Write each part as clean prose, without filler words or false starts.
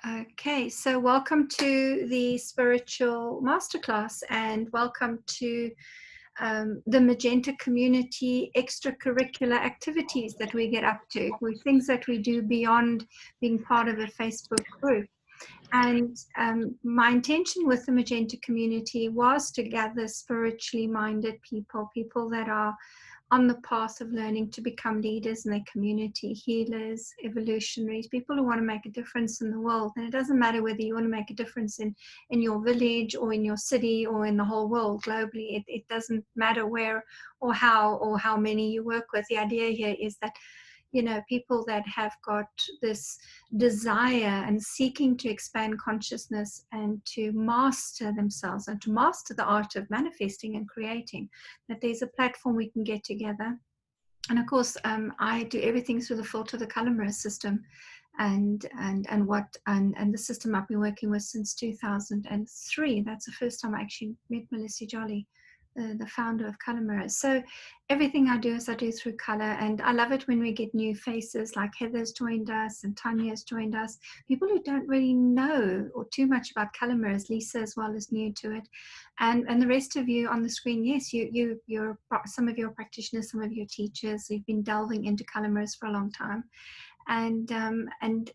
Okay, so welcome to the Spiritual Masterclass and welcome to the Magenta Community extracurricular activities that we get up to, with things that we do beyond being part of a Facebook group. And my intention with the Magenta Community was to gather spiritually minded people, people that are on the path of learning to become leaders in their community, healers, evolutionaries, people who want to make a difference in the world. And it doesn't matter whether you want to make a difference in your village or in your city or in the whole world globally. It doesn't matter where or how many you work with. The idea here is that, you know, people that have got this desire and seeking to expand consciousness and to master themselves and to master the art of manifesting and creating, that there's a platform we can get together. And of course, I do everything through the filter of the color mirror system, and the system I've been working with since 2003. That's the first time I actually met Melissa Jolly, the founder of Color Mirrors. So everything I do is I do through color, and I love it when we get new faces like Heather's joined us and Tanya's joined us, people who don't really know or too much about Color Mirrors. Lisa as well is new to it, and the rest of you on the screen. Yes, you're some of your practitioners, some of your teachers. You've been delving into Color Mirrors for a long time. And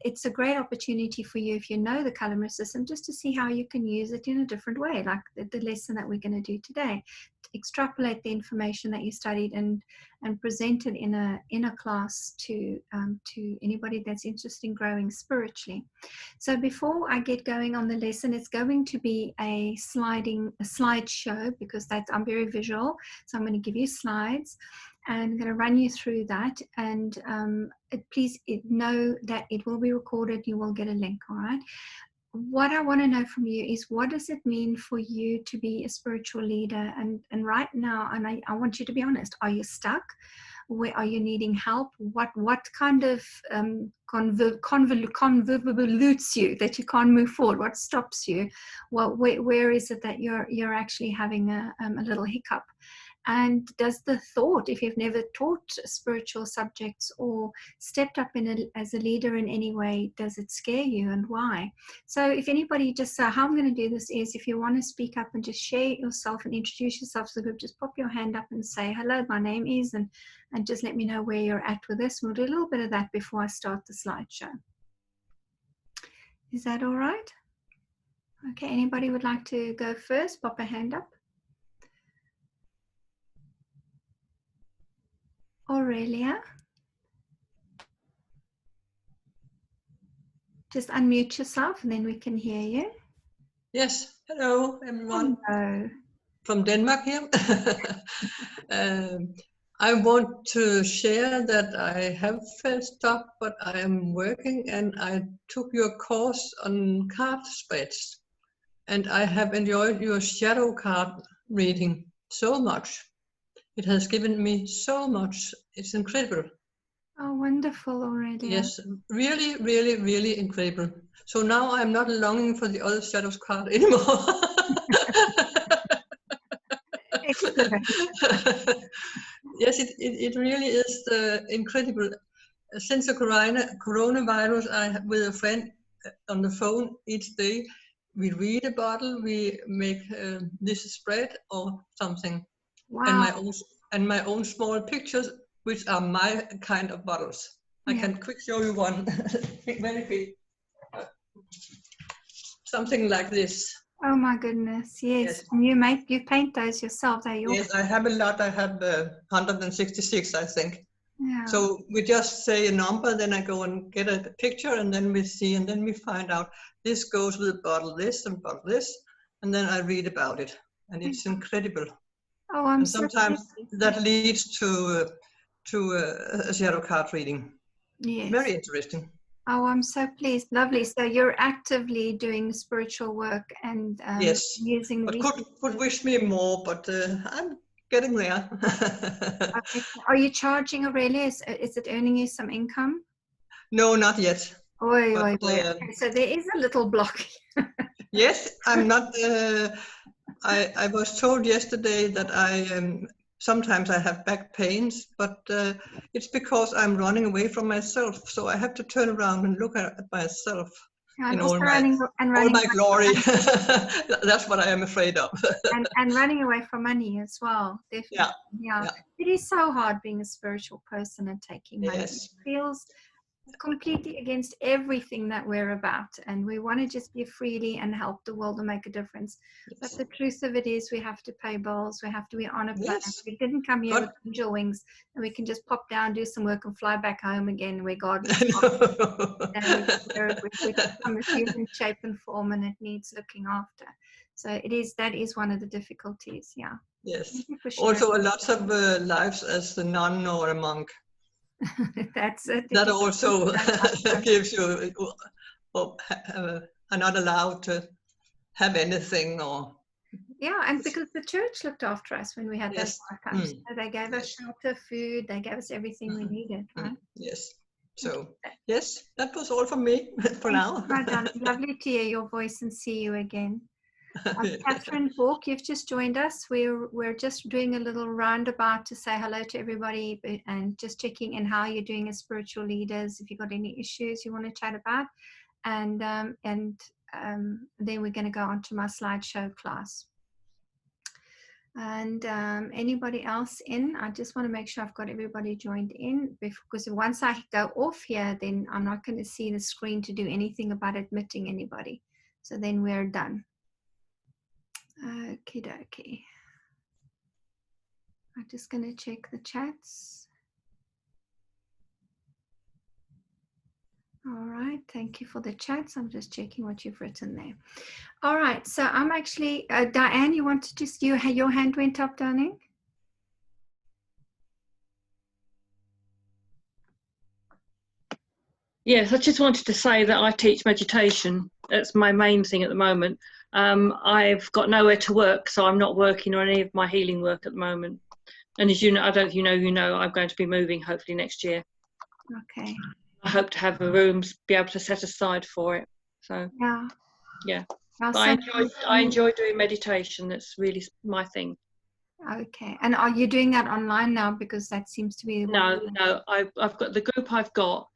it's a great opportunity for you, if you know the color mirror system, just to see how you can use it in a different way, like the lesson that we're going to do today. Extrapolate the information that you studied and present it in a class to anybody that's interested in growing spiritually. So before I get going on the lesson, it's going to be a slideshow, because I'm very visual. So I'm going to give you slides, and I'm going to run you through that. And please know that it will be recorded. You will get a link, all right? What I want to know from you is, what does it mean for you to be a spiritual leader? And right now, and I want you to be honest, are you stuck? Where are you needing help? What kind of convolutes you that you can't move forward? What stops you? Where is it that you're actually having a little hiccup? And does the thought, if you've never taught spiritual subjects or stepped up as a leader in any way, does it scare you, and why? So if anybody, just how I'm going to do this is, if you want to speak up and just share yourself and introduce yourself to the group, just pop your hand up and say, hello, my name is, and just let me know where you're at with this. We'll do a little bit of that before I start the slideshow. Is that all right? Okay, anybody would like to go first? Pop a hand up. Aurelia, just unmute yourself and then we can hear you. Yes, hello everyone. Hello. From Denmark here. I want to share that I have felt stuck, but I am working, and I took your course on card spreads, and I have enjoyed your shadow card reading so much. It has given me so much. It's incredible. Oh, wonderful, Aurelia. Yes, really, really, really incredible. So now I'm not longing for the other shadows card anymore. Excellent. Yes, it really is incredible. Since the coronavirus, with a friend on the phone each day, we read a bottle, we make this spread or something. Wow. And my own small pictures, which are my kind of bottles. Yeah. I can quick show you one. Very big. Something like this. Oh my goodness, yes. And you paint those yourself, are you? Yes, I have a lot. I have 166, I think. Yeah. So we just say a number, then I go and get a picture, and then we see, and then we find out this goes with bottle this and bottle this, and then I read about it, and it's incredible. Oh, I'm and sometimes that leads to a shadow card reading. Yes. Very interesting. Oh, I'm so pleased. Lovely. So you're actively doing spiritual work and yes, using but could wish me more, but I'm getting there. Okay. Are you charging, Aurelia? Is it earning you some income? No, not yet. Oy, oy, oy. Okay, so there is a little block. Yes, I'm not. I was told yesterday that sometimes I have back pains, but it's because I'm running away from myself. So I have to turn around and look at myself. And in also all my running glory. That's what I am afraid of. and running away from money as well. Definitely. Yeah. It is so hard being a spiritual person and taking money. Yes. It feels completely against everything that we're about, and we want to just give freely and help the world and make a difference. Yes. But the truth of it is we have to pay bills, we have to be on a planet. Yes. We didn't come here with angel wings and we can just pop down, do some work and fly back home again where God was. And we come with human shape and form, and it needs looking after. So that is one of the difficulties. Yeah. Yes. Also, a lot of lives as a nun or a monk. That's it. That also gives you are not allowed to have anything or. Yeah, and because the church looked after us when we had those hard times. So they gave us shelter, food, they gave us everything we needed, right? Yes. So, yes, that was all from me for now. Lovely to hear your voice and see you again. Catherine Bork, you've just joined us. We're just doing a little roundabout to say hello to everybody and just checking in how you're doing as spiritual leaders, if you've got any issues you want to chat about. And then we're going to go on to my slideshow class. And anybody else in? I just want to make sure I've got everybody joined in, because once I go off here, then I'm not going to see the screen to do anything about admitting anybody. So then we're done. Okie dokie. I'm just going to check the chats. All right, thank you for the chats. I'm just checking what you've written there. All right, so I'm actually, Diane, you want to just, your hand went up, darling? Yes, I just wanted to say that I teach meditation. That's my main thing at the moment. I've got nowhere to work, so I'm not working on any of my healing work at the moment. And as you know, I don't know if you know, I'm going to be moving hopefully next year. Okay. I hope to have a room, be able to set aside for it. So yeah. I enjoy doing meditation. That's really my thing. Okay. And are you doing that online now? Because that seems to be no. I've got the group I've got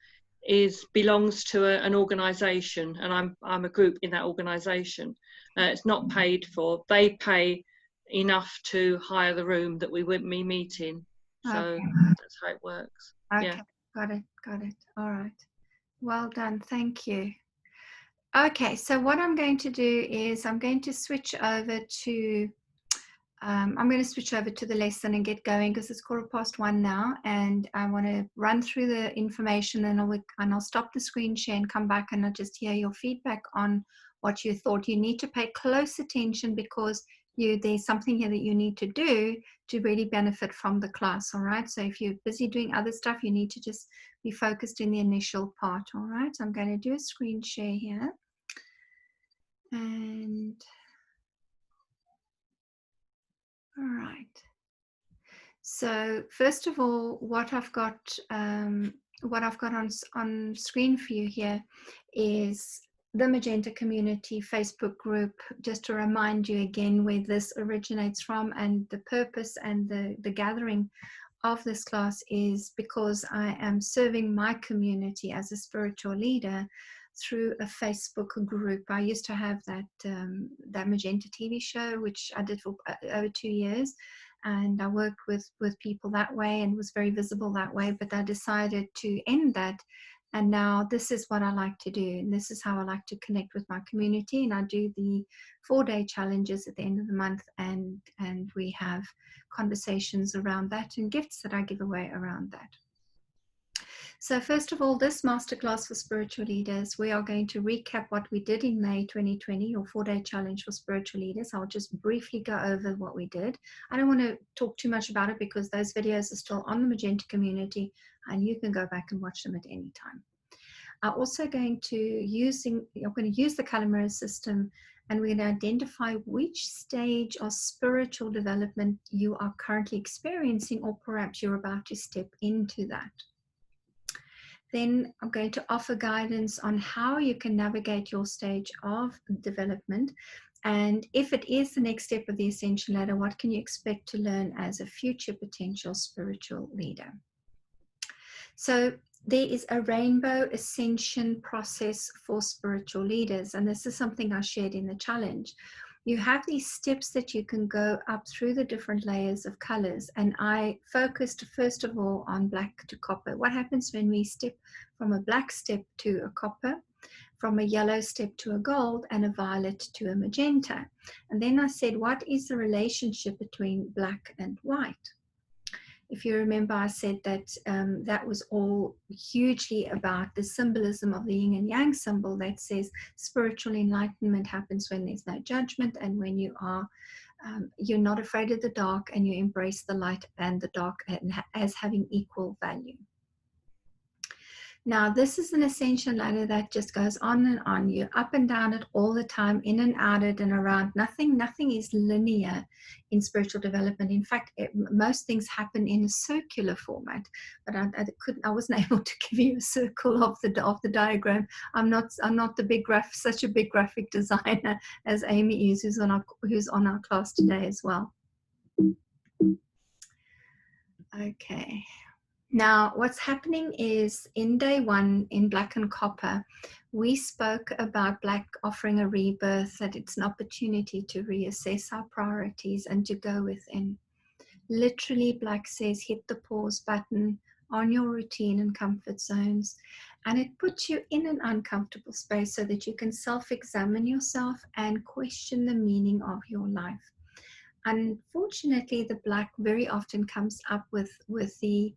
belongs to an organisation, and I'm a group in that organisation. It's not paid for. They pay enough to hire the room that we would meet in. So that's how it works. Okay. Yeah. Got it. All right. Well done. Thank you. Okay, so what I'm going to do is I'm going to switch over to the lesson and get going, because it's 1:15 now, and I want to run through the information, and I'll stop the screen share and come back, and I'll just hear your feedback on what you thought. You need to pay close attention, because there's something here that you need to do to really benefit from the class. All right, so if you're busy doing other stuff, you need to just be focused in the initial part. All right, so I'm going to do a screen share here, and all right. So first of all, what I've got on screen for you here is the Magenta Community Facebook group, just to remind you again where this originates from, and the purpose and the gathering of this class is because I am serving my community as a spiritual leader through a Facebook group. I used to have that Magenta TV show, which I did for over 2 years, and I worked with people that way and was very visible that way, but I decided to end that, and now this is what I like to do, and this is how I like to connect with my community. And I do the 4-day challenges at the end of the month, and we have conversations around that and gifts that I give away around that. So first of all, this masterclass for spiritual leaders, we are going to recap what we did in May 2020, or 4-day challenge for spiritual leaders. I'll just briefly go over what we did. I don't want to talk too much about it, because those videos are still on the Magenta Community, and you can go back and watch them at any time. I'm also going to use the Kalimera system, and we're going to identify which stage of spiritual development you are currently experiencing, or perhaps you're about to step into that. Then I'm going to offer guidance on how you can navigate your stage of development. And if it is the next step of the Ascension Ladder, what can you expect to learn as a future potential spiritual leader? So there is a rainbow ascension process for spiritual leaders. And this is something I shared in the challenge. You have these steps that you can go up through the different layers of colors. And I focused first of all on black to copper. What happens when we step from a black step to a copper, from a yellow step to a gold, and a violet to a magenta? And then I said, what is the relationship between black and white? If you remember, I said that that was all hugely about the symbolism of the yin and yang symbol that says spiritual enlightenment happens when there's no judgment, and when you are, you're not afraid of the dark, and you embrace the light and the dark as having equal value. Now, this is an ascension ladder that just goes on and on. You're up and down it all the time, in and out it and around. Nothing is linear in spiritual development. In fact, most things happen in a circular format. But I wasn't able to give you a circle of the diagram. I'm not such a big graphic designer as Amy is, who's on our class today as well. Okay. Now, what's happening is in day one in black and copper, we spoke about black offering a rebirth, that it's an opportunity to reassess our priorities and to go within. Literally, black says hit the pause button on your routine and comfort zones, and it puts you in an uncomfortable space so that you can self-examine yourself and question the meaning of your life. Unfortunately, the black very often comes up with the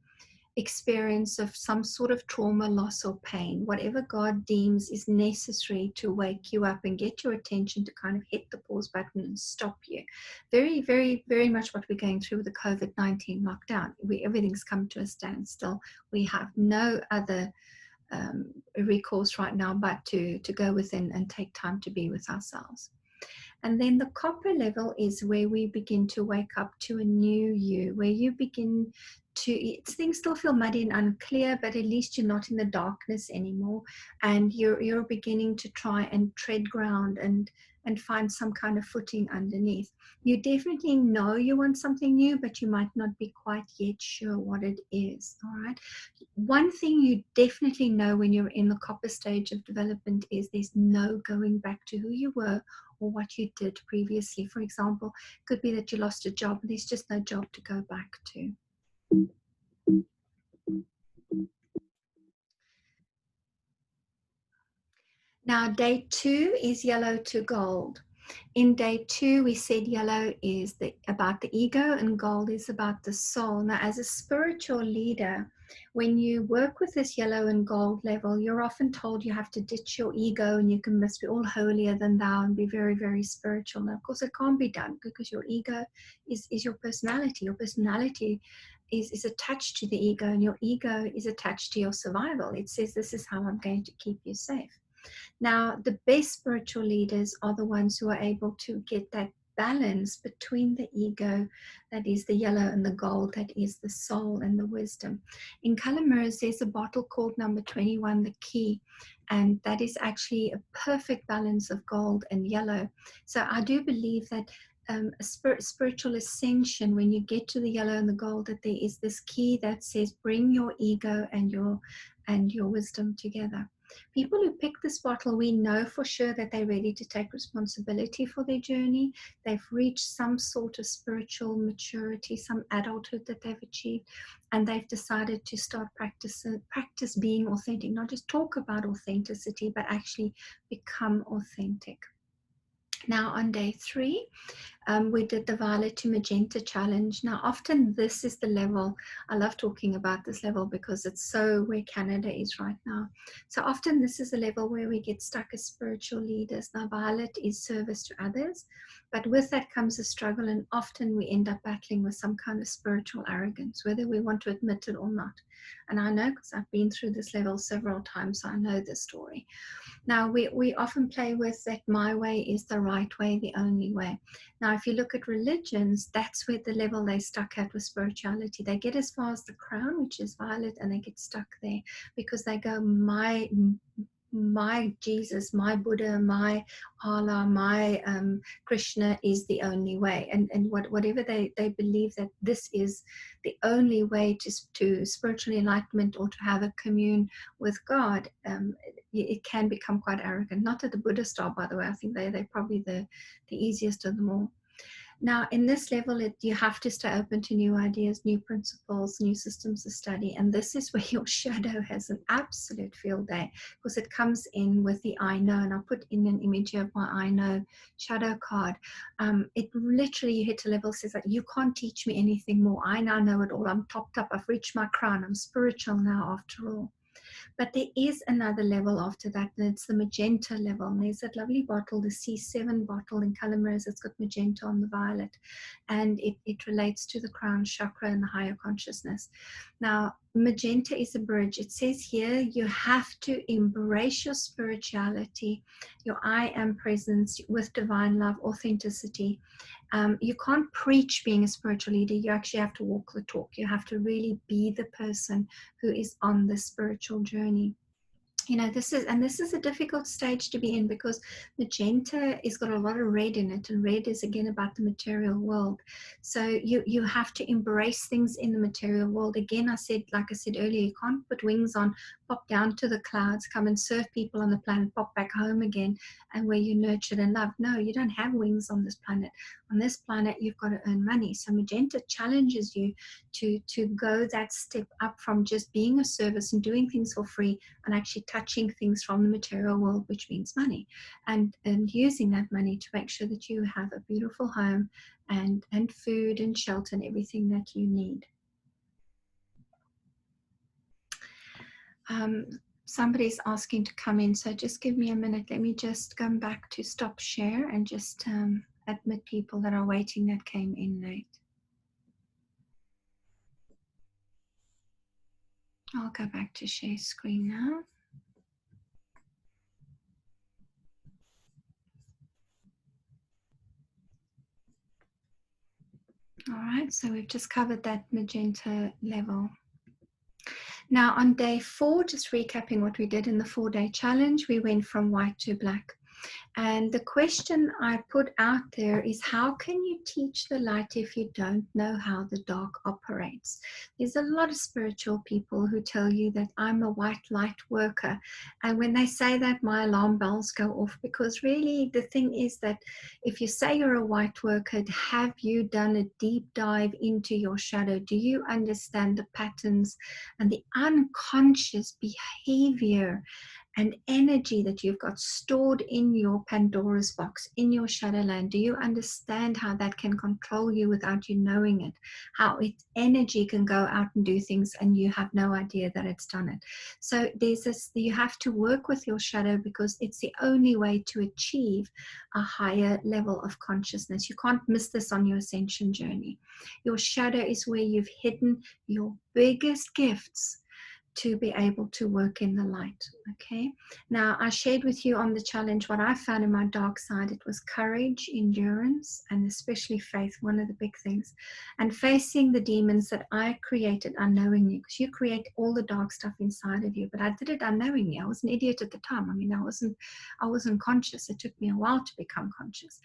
experience of some sort of trauma, loss, or pain, whatever God deems is necessary to wake you up and get your attention, to kind of hit the pause button and stop you. Very, very, very much what we're going through with the COVID-19 lockdown. Everything's come to a standstill. We have no other recourse right now but to go within and take time to be with ourselves. And then the copper level is where we begin to wake up to a new you, where you begin to, things still feel muddy and unclear, but at least you're not in the darkness anymore, and you're beginning to try and tread ground and find some kind of footing underneath. You definitely know you want something new, but you might not be quite yet sure what it is. All right. One thing you definitely know when you're in the copper stage of development is there's no going back to who you were or what you did previously. For example, it could be that you lost a job, there's just no job to go back to. Now, day 2 is yellow to gold. In day 2, we said yellow is about the ego and gold is about the soul. Now, as a spiritual leader, when you work with this yellow and gold level, you're often told you have to ditch your ego and you must be all holier than thou and be very, very spiritual. Now, of course, it can't be done because your ego is your personality. Your personality is attached to the ego, and your ego is attached to your survival. It says, this is how I'm going to keep you safe. Now, the best spiritual leaders are the ones who are able to get that balance between the ego, that is the yellow, and the gold, that is the soul and the wisdom. In Color Mirrors, there's a bottle called number 21, the key, and that is actually a perfect balance of gold and yellow. So I do believe that a spiritual ascension, when you get to the yellow and the gold, that there is this key that says bring your ego and your wisdom together. People who pick this bottle, we know for sure that they're ready to take responsibility for their journey. They've reached some sort of spiritual maturity, some adulthood that they've achieved, and they've decided to start practice being authentic, not just talk about authenticity, but actually become authentic. Now, on day 3, we did the violet to magenta challenge. Now, often this is the level, I love talking about this level because it's so where Canada is right now. So often this is a level where we get stuck as spiritual leaders. Now, violet is service to others, but with that comes a struggle, and often we end up battling with some kind of spiritual arrogance, whether we want to admit it or not. And I know because I've been through this level several times, so I know the story. Now, we often play with that my way is the right way, the only way. Now, if you look at religions, that's where the level they stuck at with spirituality. They get as far as the crown, which is violet, and they get stuck there because they go, my my Jesus, my Buddha, my Allah, my Krishna is the only way, and whatever they believe that this is the only way to spiritual enlightenment or to have a commune with God, it can become quite arrogant. Not that the Buddhists are, by the way. I think they're probably the easiest of them all. Now, in this level, you have to stay open to new ideas, new principles, new systems of study. And this is where your shadow has an absolute field day, because it comes in with the I know. And I'll put in an image of my I know shadow card. It literally, you hit a level, says that you can't teach me anything more. I now know it all. I'm topped up. I've reached my crown. I'm spiritual now, after all. But there is another level after that, and it's the magenta level. And there's that lovely bottle, the C7 bottle in Calamarese. It's got magenta on the violet, and it relates to the crown chakra and the higher consciousness. Now, magenta is a bridge. It says here you have to embrace your spirituality, your I am presence with divine love, authenticity. You can't preach being a spiritual leader. You actually have to walk the talk. You have to really be the person who is on the spiritual journey. You know, this is a difficult stage to be in, because magenta has got a lot of red in it, and red is again about the material world. So you have to embrace things in the material world. Again, like I said earlier, you can't put wings on, pop down to the clouds, come and serve people on the planet, pop back home again, and where you nurtured and loved. No, you don't have wings on this planet. On this planet, you've got to earn money. So magenta challenges you to go that step up from just being a service and doing things for free, and actually touching things from the material world, which means money, and using that money to make sure that you have a beautiful home and food and shelter and everything that you need. Somebody's asking to come in, so just give me a minute. Let me just come back to stop share and just admit people that are waiting that came in late. I'll go back to share screen now. All right, so we've just covered that magenta level. Now on day 4, just recapping what we did in the 4-day challenge, we went from white to black. And the question I put out there is, how can you teach the light if you don't know how the dark operates? There's a lot of spiritual people who tell you that I'm a white light worker. And when they say that, my alarm bells go off, because really the thing is that if you say you're a white worker, have you done a deep dive into your shadow? Do you understand the patterns and the unconscious behavior and energy that you've got stored in your Pandora's box, in your shadowland? Do you understand how that can control you without you knowing it? How its energy can go out and do things and you have no idea that it's done it. So there's this, you have to work with your shadow, because it's the only way to achieve a higher level of consciousness. You can't miss this on your ascension journey. Your shadow is where you've hidden your biggest gifts to be able to work in the light. Okay, now I shared with you on the challenge what I found in my dark side. It was courage, endurance, and especially faith, one of the big things, and facing the demons that I created unknowingly, because you create all the dark stuff inside of you, but I did it unknowingly. I was an idiot at the time. I mean, I wasn't conscious. It took me a while to become conscious,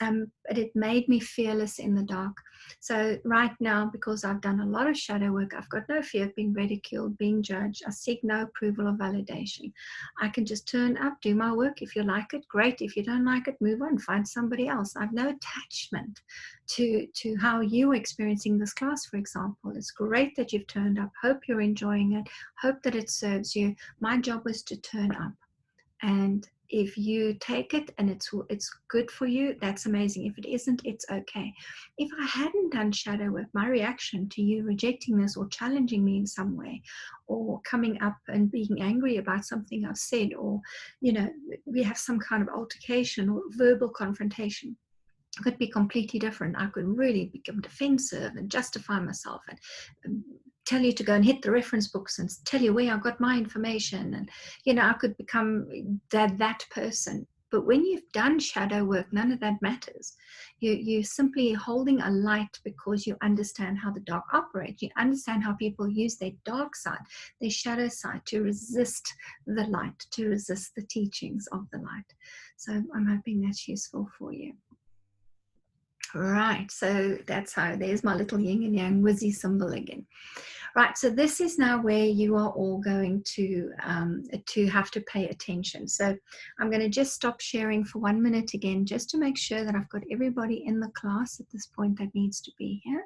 but it made me fearless in the dark. So right now, because I've done a lot of shadow work, I've got no fear of being ridiculed, being judged. I seek no approval or validation. I can just turn up, do my work. If you like it, great. If you don't like it, move on, find somebody else. I've no attachment to how you're experiencing this class, for example. It's great that you've turned up. Hope you're enjoying it. Hope that it serves you. My job was to turn up. And if you take it and it's good for you, that's amazing. If it isn't, it's okay. If I hadn't done shadow work, my reaction to you rejecting this or challenging me in some way, or coming up and being angry about something I've said, or, you know, we have some kind of altercation or verbal confrontation, could be completely different. I could really become defensive and justify myself and tell you to go and hit the reference books and tell you where I got my information. And, you know, I could become that person. But when you've done shadow work, none of that matters. You're simply holding a light because you understand how the dark operates. You understand how people use their dark side, their shadow side, to resist the light, to resist the teachings of the light. So I'm hoping that's useful for you. Right, so that's how, there's my little yin and yang Wizzy symbol again. Right, so this is now where you are all going to have to pay attention. So I'm going to just stop sharing for 1 minute again, just to make sure that I've got everybody in the class at this point that needs to be here.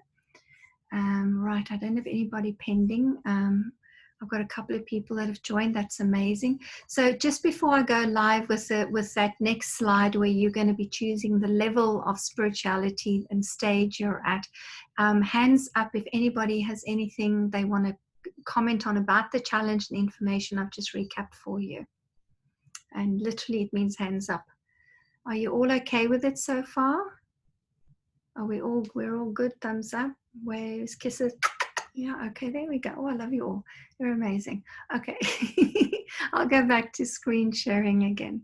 Right, I don't have anybody pending. I've got a couple of people that have joined. That's amazing. So just before I go live with that next slide where you're going to be choosing the level of spirituality and stage you're at, hands up if anybody has anything they want to comment on about the challenge and information I've just recapped for you. And literally it means hands up. Are you all okay with it so far? Are we're all good? Thumbs up, waves, kisses. Yeah, okay, there we go. Oh, I love you all. You're amazing. Okay, I'll go back to screen sharing again.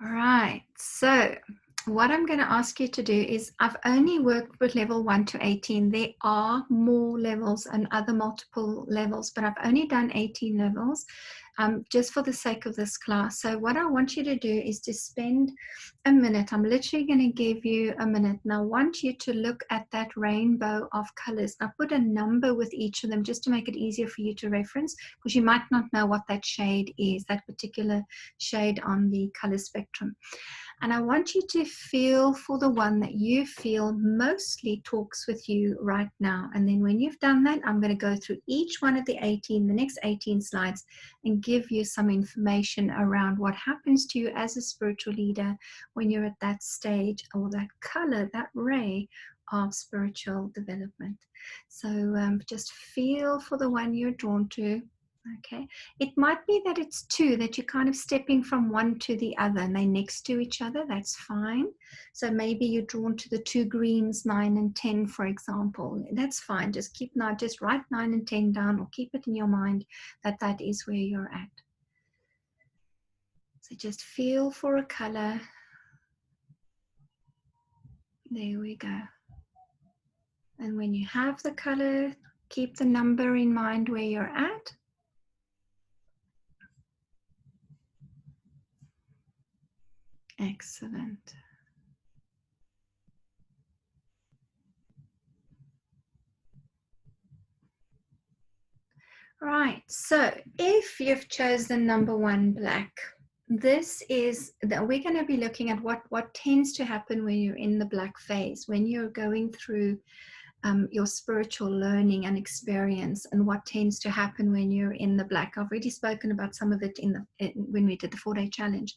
All right, so what I'm going to ask you to do is, I've only worked with level 1 to 18. There are more levels and other multiple levels, but I've only done 18 levels. Just for the sake of this class. So what I want you to do is to spend a minute. I'm literally going to give you a minute. And I want you to look at that rainbow of colors. I put a number with each of them just to make it easier for you to reference, because you might not know what that shade is, that particular shade on the color spectrum. And I want you to feel for the one that you feel mostly talks with you right now. And then when you've done that, I'm going to go through each one of the next 18 slides, and give you some information around what happens to you as a spiritual leader when you're at that stage, or that color, that ray of spiritual development. So just feel for the one you're drawn to. Okay, it might be that it's two, that you're kind of stepping from one to the other and they're next to each other. That's fine. So maybe you're drawn to the two greens, 9 and 10, for example. That's fine. Just just write 9 and 10 down, or keep it in your mind that that is where you're at. So just feel for a color. There we go. And when you have the color, keep the number in mind where you're at. Excellent. Right, so if you've chosen number 1, black, this is that we're going to be looking at what tends to happen when you're in the black phase, when you're going through your spiritual learning and experience, and what tends to happen when you're in the black. I've already spoken about some of it when we did the 4-day challenge.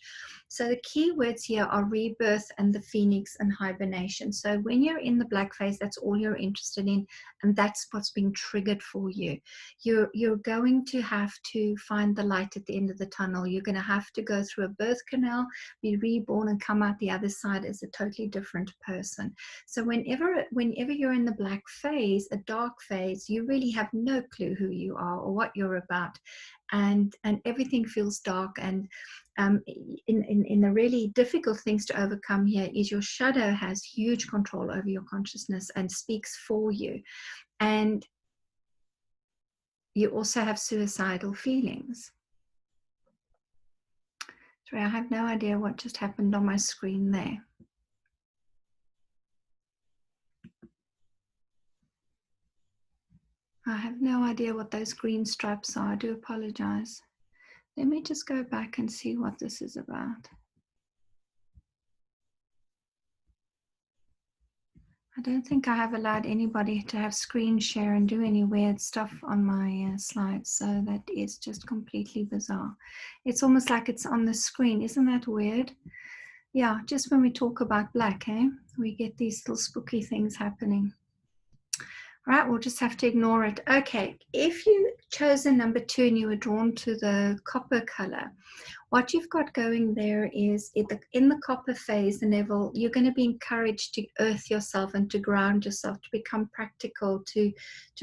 So the key words here are rebirth and the phoenix and hibernation. So when you're in the black phase, that's all you're interested in, and that's what's being triggered for you. You're going to have to find the light at the end of the tunnel. You're going to have to go through a birth canal, be reborn, and come out the other side as a totally different person. So whenever you're in the black phase, a dark phase, you really have no clue who you are or what you're about, and everything feels dark. And in the really difficult things to overcome here is your shadow has huge control over your consciousness and speaks for you, and you also have suicidal feelings. Sorry, I have no idea what just happened on my screen there. I have no idea what those green stripes are. I do apologize. Let me just go back and see what this is about. I don't think I have allowed anybody to have screen share and do any weird stuff on my slides. So that is just completely bizarre. It's almost like it's on the screen. Isn't that weird? Yeah, just when we talk about black, we get these little spooky things happening. Right, we'll just have to ignore it. Okay, if you chose a number 2 and you were drawn to the copper color, what you've got going there is in the copper phase, the Neville, you're going to be encouraged to earth yourself and to ground yourself, to become practical, to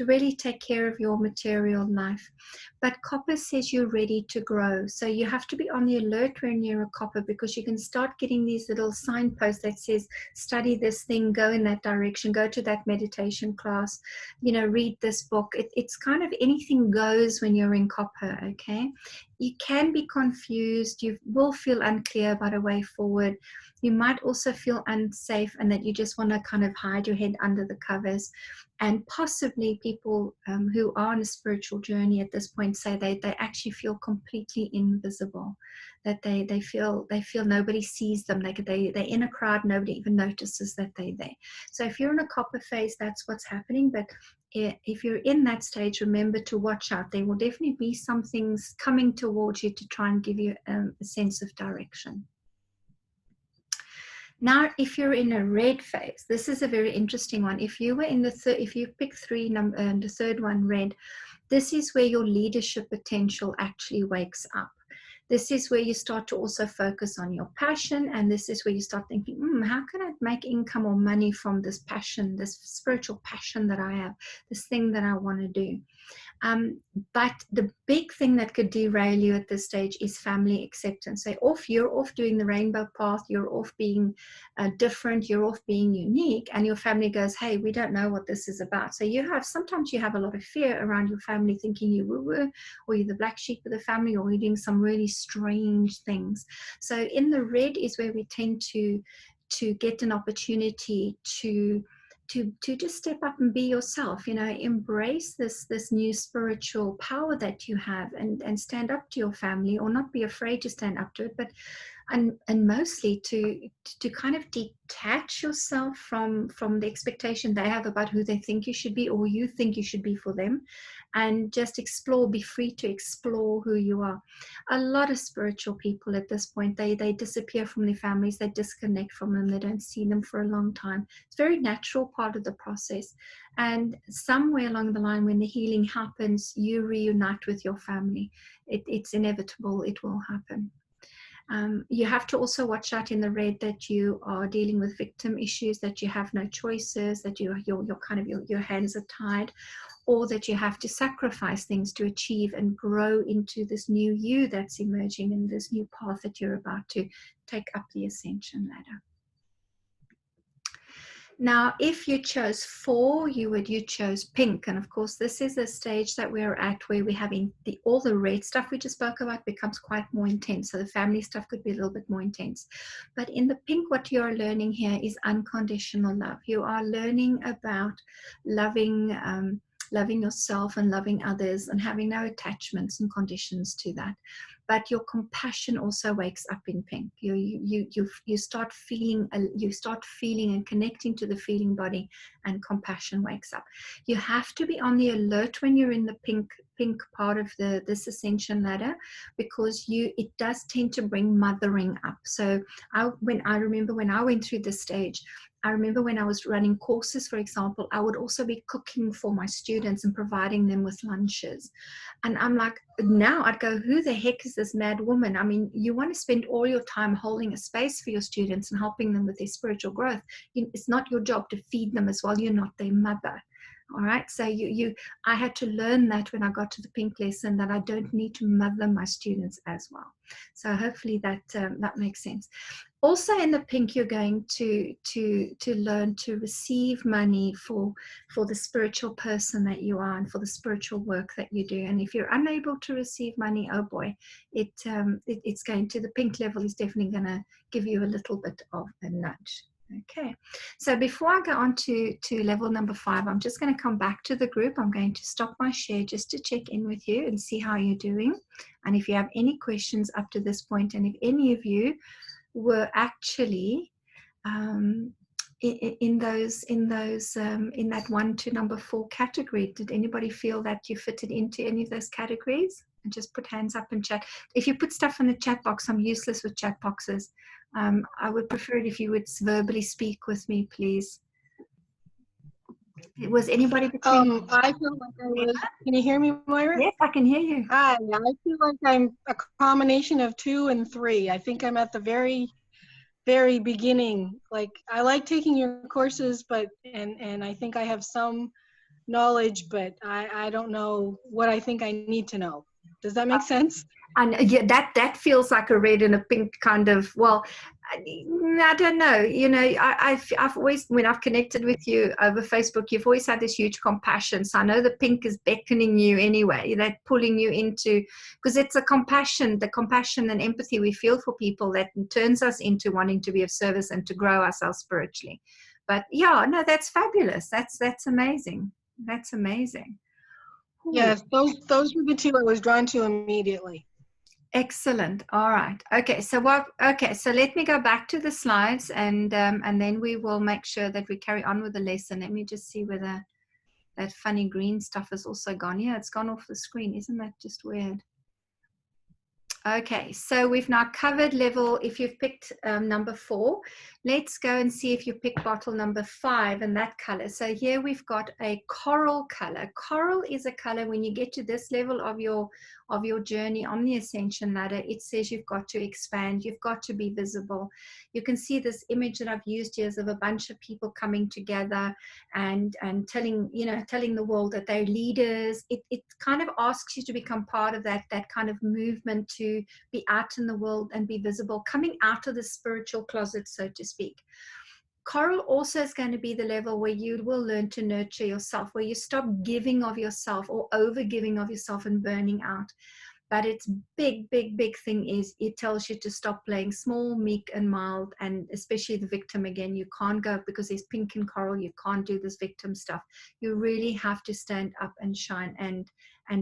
really take care of your material life. But copper says you're ready to grow. So you have to be on the alert when you're a copper, because you can start getting these little signposts that says, study this thing, go in that direction, go to that meditation class, you know, read this book. It's kind of anything goes when you're in copper, okay? You can be confused. You will feel unclear about a way forward. You might also feel unsafe and that you just want to kind of hide your head under the covers. And possibly people who are on a spiritual journey at this point say they actually feel completely invisible, that they feel nobody sees them. They're in a crowd, nobody even notices that they're there. So if you're in a copper phase, that's what's happening. But if you're in that stage, remember to watch out. There will definitely be some things coming towards you to try and give you a sense of direction. Now, if you're in a red phase, this is a very interesting one. If you were in the third, if you pick the third one, red, this is where your leadership potential actually wakes up. This is where you start to also focus on your passion, and this is where you start thinking, how can I make income or money from this passion, this spiritual passion that I have, this thing that I want to do. But the big thing that could derail you at this stage is family acceptance. So you're off doing the rainbow path, you're off being different, you're off being unique, and your family goes, hey, we don't know what this is about. So sometimes you have a lot of fear around your family, thinking you woo-woo, or you're the black sheep of the family, or you're doing some really strange things. So in the red is where we tend to get an opportunity to just step up and be yourself, embrace this new spiritual power that you have, and stand up to your family, or not be afraid to stand up to it, but and mostly to kind of detach yourself from the expectation they have about who they think you should be, or you think you should be for them, and just be free to explore who you are. A lot of spiritual people at this point, they disappear from their families, they disconnect from them, they don't see them for a long time. It's a very natural part of the process, and somewhere along the line, when the healing happens, you reunite with your family. It's inevitable, it will happen. You have to also watch out in the red that you are dealing with victim issues, that you have no choices, that your hands are tied, or that you have to sacrifice things to achieve and grow into this new you that's emerging in this new path that you're about to take up the ascension ladder. Now, if you chose 4, you chose pink. And of course, this is a stage that we're at where we're having all the red stuff we just spoke about becomes quite more intense. So the family stuff could be a little bit more intense. But in the pink, what you are learning here is unconditional love. You are learning about loving yourself and loving others, and having no attachments and conditions to that. But your compassion also wakes up in pink. You start feeling and connecting to the feeling body, and compassion wakes up. You have to be on the alert when you're in the pink part of this ascension ladder, because it does tend to bring mothering up. So I remember when I went through this stage, I remember when I was running courses, for example, I would also be cooking for my students and providing them with lunches. And I'm like, now I'd go, who the heck is this mad woman? I mean, you want to spend all your time holding a space for your students and helping them with their spiritual growth. It's not your job to feed them as well. You're not their mother. All right. So I had to learn that when I got to the pink lesson, that I don't need to mother my students as well. So hopefully that makes sense. Also in the pink, you're going to learn to receive money for the spiritual person that you are, and for the spiritual work that you do. And if you're unable to receive money, oh boy, it's going to, the pink level is definitely going to give you a little bit of a nudge. Okay, so before I go on to level number 5, I'm just going to come back to the group. I'm going to stop my share just to check in with you and see how you're doing, and if you have any questions up to this point, and if any of you were actually in that 1 to number 4 category. Did anybody feel that you fitted into any of those categories? And just put hands up and chat. If you put stuff in the chat box, I'm useless with chat boxes. I would prefer it if you would verbally speak with me, please. Was anybody between? I feel like I was. Can you hear me, Moira? Yes, I can hear you. Hi. I feel like I'm a combination of 2 and 3. I think I'm at the very beginning. Like, I like taking your courses, but and I think I have some knowledge, but I don't know what I think I need to know. Does that make sense? And yeah, that feels like a red and a pink kind of, well, I don't know, you know, I've always, when I've connected with you over Facebook, you've always had this huge compassion. So I know the pink is beckoning you anyway, that pulling you into, because it's a compassion, the compassion and empathy we feel for people that turns us into wanting to be of service and to grow ourselves spiritually. But yeah, no, that's fabulous. That's amazing. That's amazing. Ooh. Yes, those were the 2 I was drawn to immediately. Excellent. All right. Okay. So what? Okay. So let me go back to the slides, and then we will make sure that we carry on with the lesson. Let me just see whether that funny green stuff has also gone. Yeah, it's gone off the screen. Isn't that just weird? Okay, so we've now covered level, if you've picked number 4, let's go and see if you pick bottle number 5 and that color. So here we've got a coral color. Coral is a color, when you get to this level of your journey on the ascension ladder, it says you've got to expand, you've got to be visible. You can see this image that I've used here is of a bunch of people coming together and telling the world that they're leaders. It kind of asks you to become part of that kind of movement to be out in the world and be visible, coming out of the spiritual closet, so to speak. Coral also is going to be the level where you will learn to nurture yourself, where you stop giving of yourself or over giving of yourself and burning out. But its big thing is it tells you to stop playing small, meek and mild, and especially the victim again. You can't go, because there's pink and coral, you can't do this victim stuff. You really have to stand up and shine and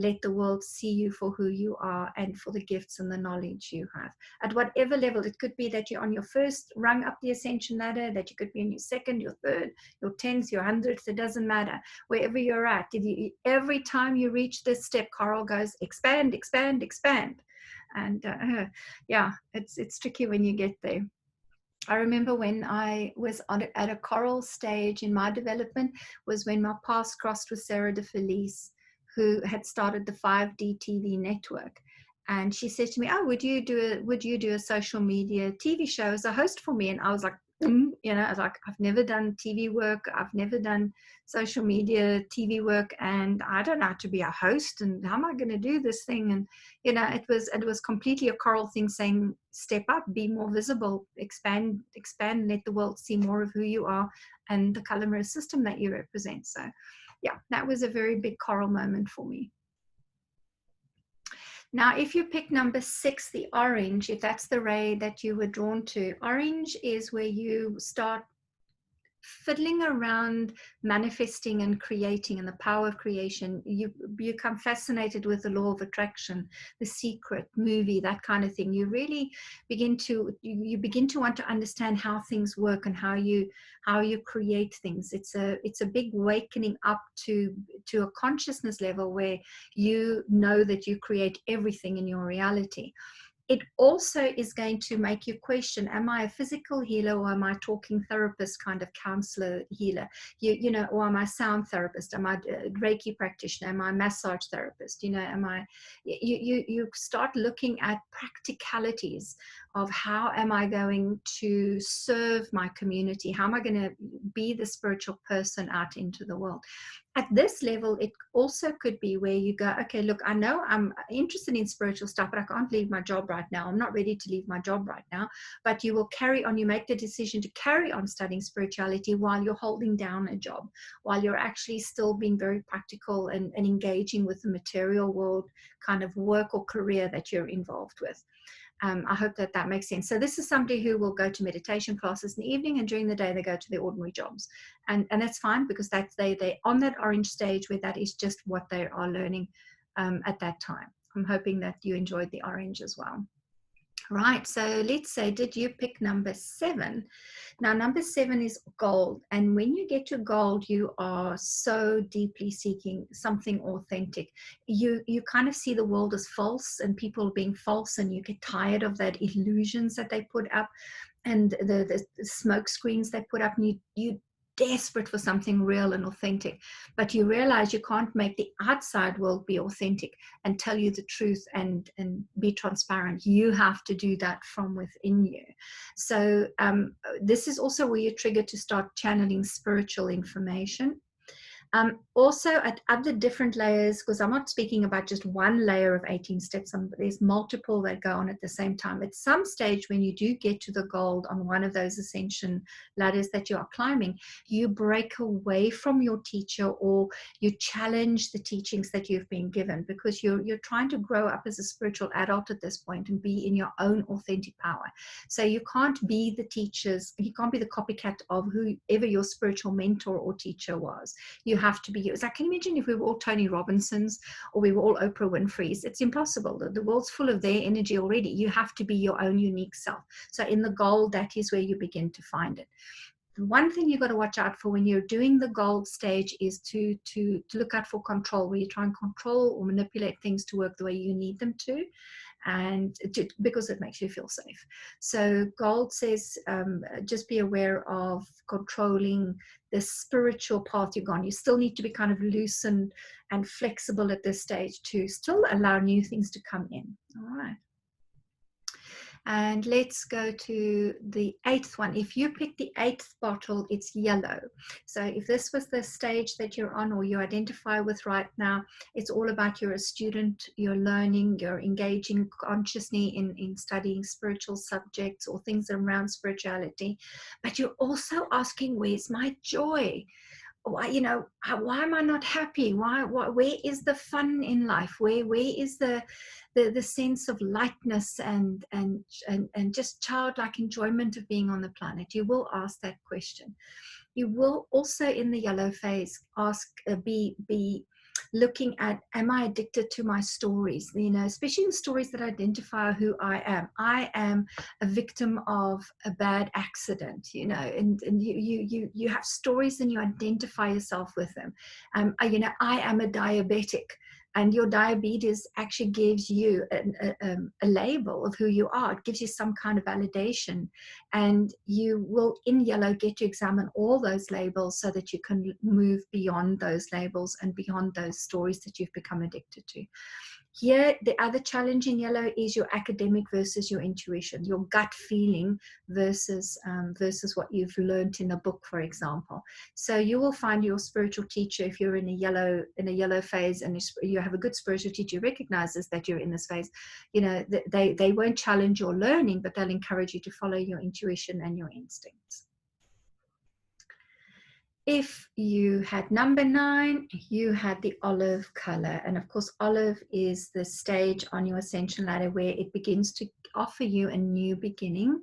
let the world see you for who you are and for the gifts and the knowledge you have. At whatever level, it could be that you're on your first rung up the ascension ladder, that you could be in your second, your third, your 10th, your 100th, it doesn't matter. Wherever you're at, every time you reach this step, coral goes expand, expand, expand. And yeah, it's tricky when you get there. I remember when I was at a coral stage in my development was when my paths crossed with Sarah De Felice, who had started the 5D TV network. And she said to me, oh, would you do a social media TV show as a host for me? And I was like, I was like, I've never done TV work. I've never done social media TV work. And I don't know how to be a host. And how am I going to do this thing? And, it was completely a coral thing saying, step up, be more visible, expand, let the world see more of who you are and the color mirror system that you represent. So yeah, that was a very big coral moment for me. Now, if you pick number 6, the orange, if that's the ray that you were drawn to, orange is where you start fiddling around manifesting and creating and the power of creation. You become fascinated with the law of attraction, The Secret, movie, that kind of thing. You really begin to want to understand how things work and how you create things. It's a big wakening up to a consciousness level where you know that you create everything in your reality. It also is going to make you question, am I a physical healer or am I a talking therapist kind of counselor healer? Or am I a sound therapist? Am I a Reiki practitioner? Am I a massage therapist? You start looking at practicalities of how am I going to serve my community? How am I going to be the spiritual person out into the world? At this level, it also could be where you go, okay, look, I know I'm interested in spiritual stuff, but I can't leave my job right now. I'm not ready to leave my job right now. But you will carry on, you make the decision to carry on studying spirituality while you're holding down a job, while you're actually still being very practical and engaging with the material world kind of work or career that you're involved with. I hope that makes sense. So this is somebody who will go to meditation classes in the evening, and during the day they go to their ordinary jobs, and that's fine, because that's they on that orange stage where that is just what they are learning at that time. I'm hoping that you enjoyed the orange as well. Right, so let's say, did you pick number 7? Now, number 7 is gold. And when you get to gold, you are so deeply seeking something authentic. You kind of see the world as false and people being false, and you get tired of that illusions that they put up and the smoke screens they put up. And you desperate for something real and authentic, but you realize you can't make the outside world be authentic and tell you the truth and be transparent. You have to do that from within you. So this is also where you're triggered to start channeling spiritual information. Also at other different layers, because I'm not speaking about just one layer of 18 steps, there's multiple that go on at the same time. At some stage, when you do get to the gold on one of those ascension ladders that you are climbing, you break away from your teacher, or you challenge the teachings that you've been given, because you're trying to grow up as a spiritual adult at this point and be in your own authentic power. So you can't be the teachers, you can't be the copycat of whoever your spiritual mentor or teacher was. You have to be you. It's like, can you imagine if we were all Tony Robinsons or we were all Oprah Winfrey's? It's impossible. The world's full of their energy already. You have to be your own unique self. So in the gold, that is where you begin to find it. The one thing you've got to watch out for when you're doing the gold stage is to look out for control, where you try and control or manipulate things to work the way you need them to, and because it makes you feel safe. So gold says just be aware of controlling the spiritual path you're on. You still need to be kind of loose and flexible at this stage to still allow new things to come in. All right. And let's go to the 8th one. If you pick the 8th bottle, it's yellow. So if this was the stage that you're on or you identify with right now, it's all about you're a student, you're learning, you're engaging consciously in studying spiritual subjects or things around spirituality. But you're also asking, where's my joy? Why, you know, why am I not happy? Where is the fun in life? Where is the sense of lightness and just childlike enjoyment of being on the planet? You will ask that question. You will also, in the yellow phase, ask, be looking at, am I addicted to my stories? You know, especially the stories that identify who I am. I am a victim of a bad accident, you know, and you have stories and you identify yourself with them. You know, I am a diabetic. And your diabetes actually gives you a label of who you are. It gives you some kind of validation. And you will, in yellow, get to examine all those labels so that you can move beyond those labels and beyond those stories that you've become addicted to. Here, the other challenge in yellow is your academic versus your intuition, your gut feeling versus what you've learned in a book, for example. So you will find your spiritual teacher, if you're in a yellow phase and you have a good spiritual teacher who recognizes that you're in this phase, you know, they won't challenge your learning, but they'll encourage you to follow your intuition and your instincts. If you had number 9, you had the olive color. And of course, olive is the stage on your ascension ladder where it begins to offer you a new beginning.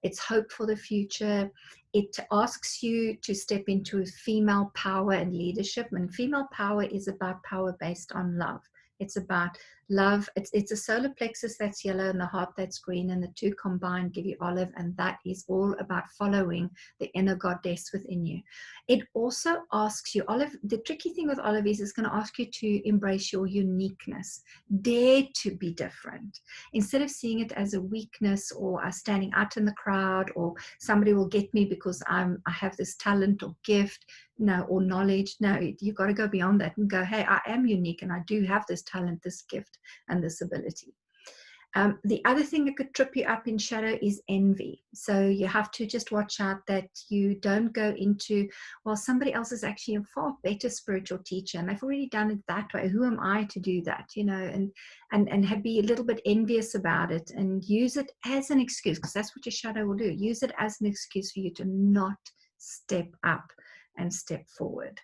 It's hope for the future. It asks you to step into female power and leadership. And female power is about power based on love. It's about love. It's a solar plexus that's yellow and the heart that's green, and the two combined give you olive, and that is all about following the inner goddess within you. It also asks you, olive, the tricky thing with olive is it's going to ask you to embrace your uniqueness. Dare to be different. Instead of seeing it as a weakness or standing out in the crowd or somebody will get me because I have this talent or gift, no, or knowledge. No, you've got to go beyond that and go, hey, I am unique and I do have this talent, this gift, and this ability. The other thing that could trip you up in shadow is envy. So you have to just watch out that you don't go into, well, somebody else is actually a far better spiritual teacher and they've already done it that way. Who am I to do that? You know, and be a little bit envious about it and use it as an excuse, because that's what your shadow will do. Use it as an excuse for you to not step up and step forward.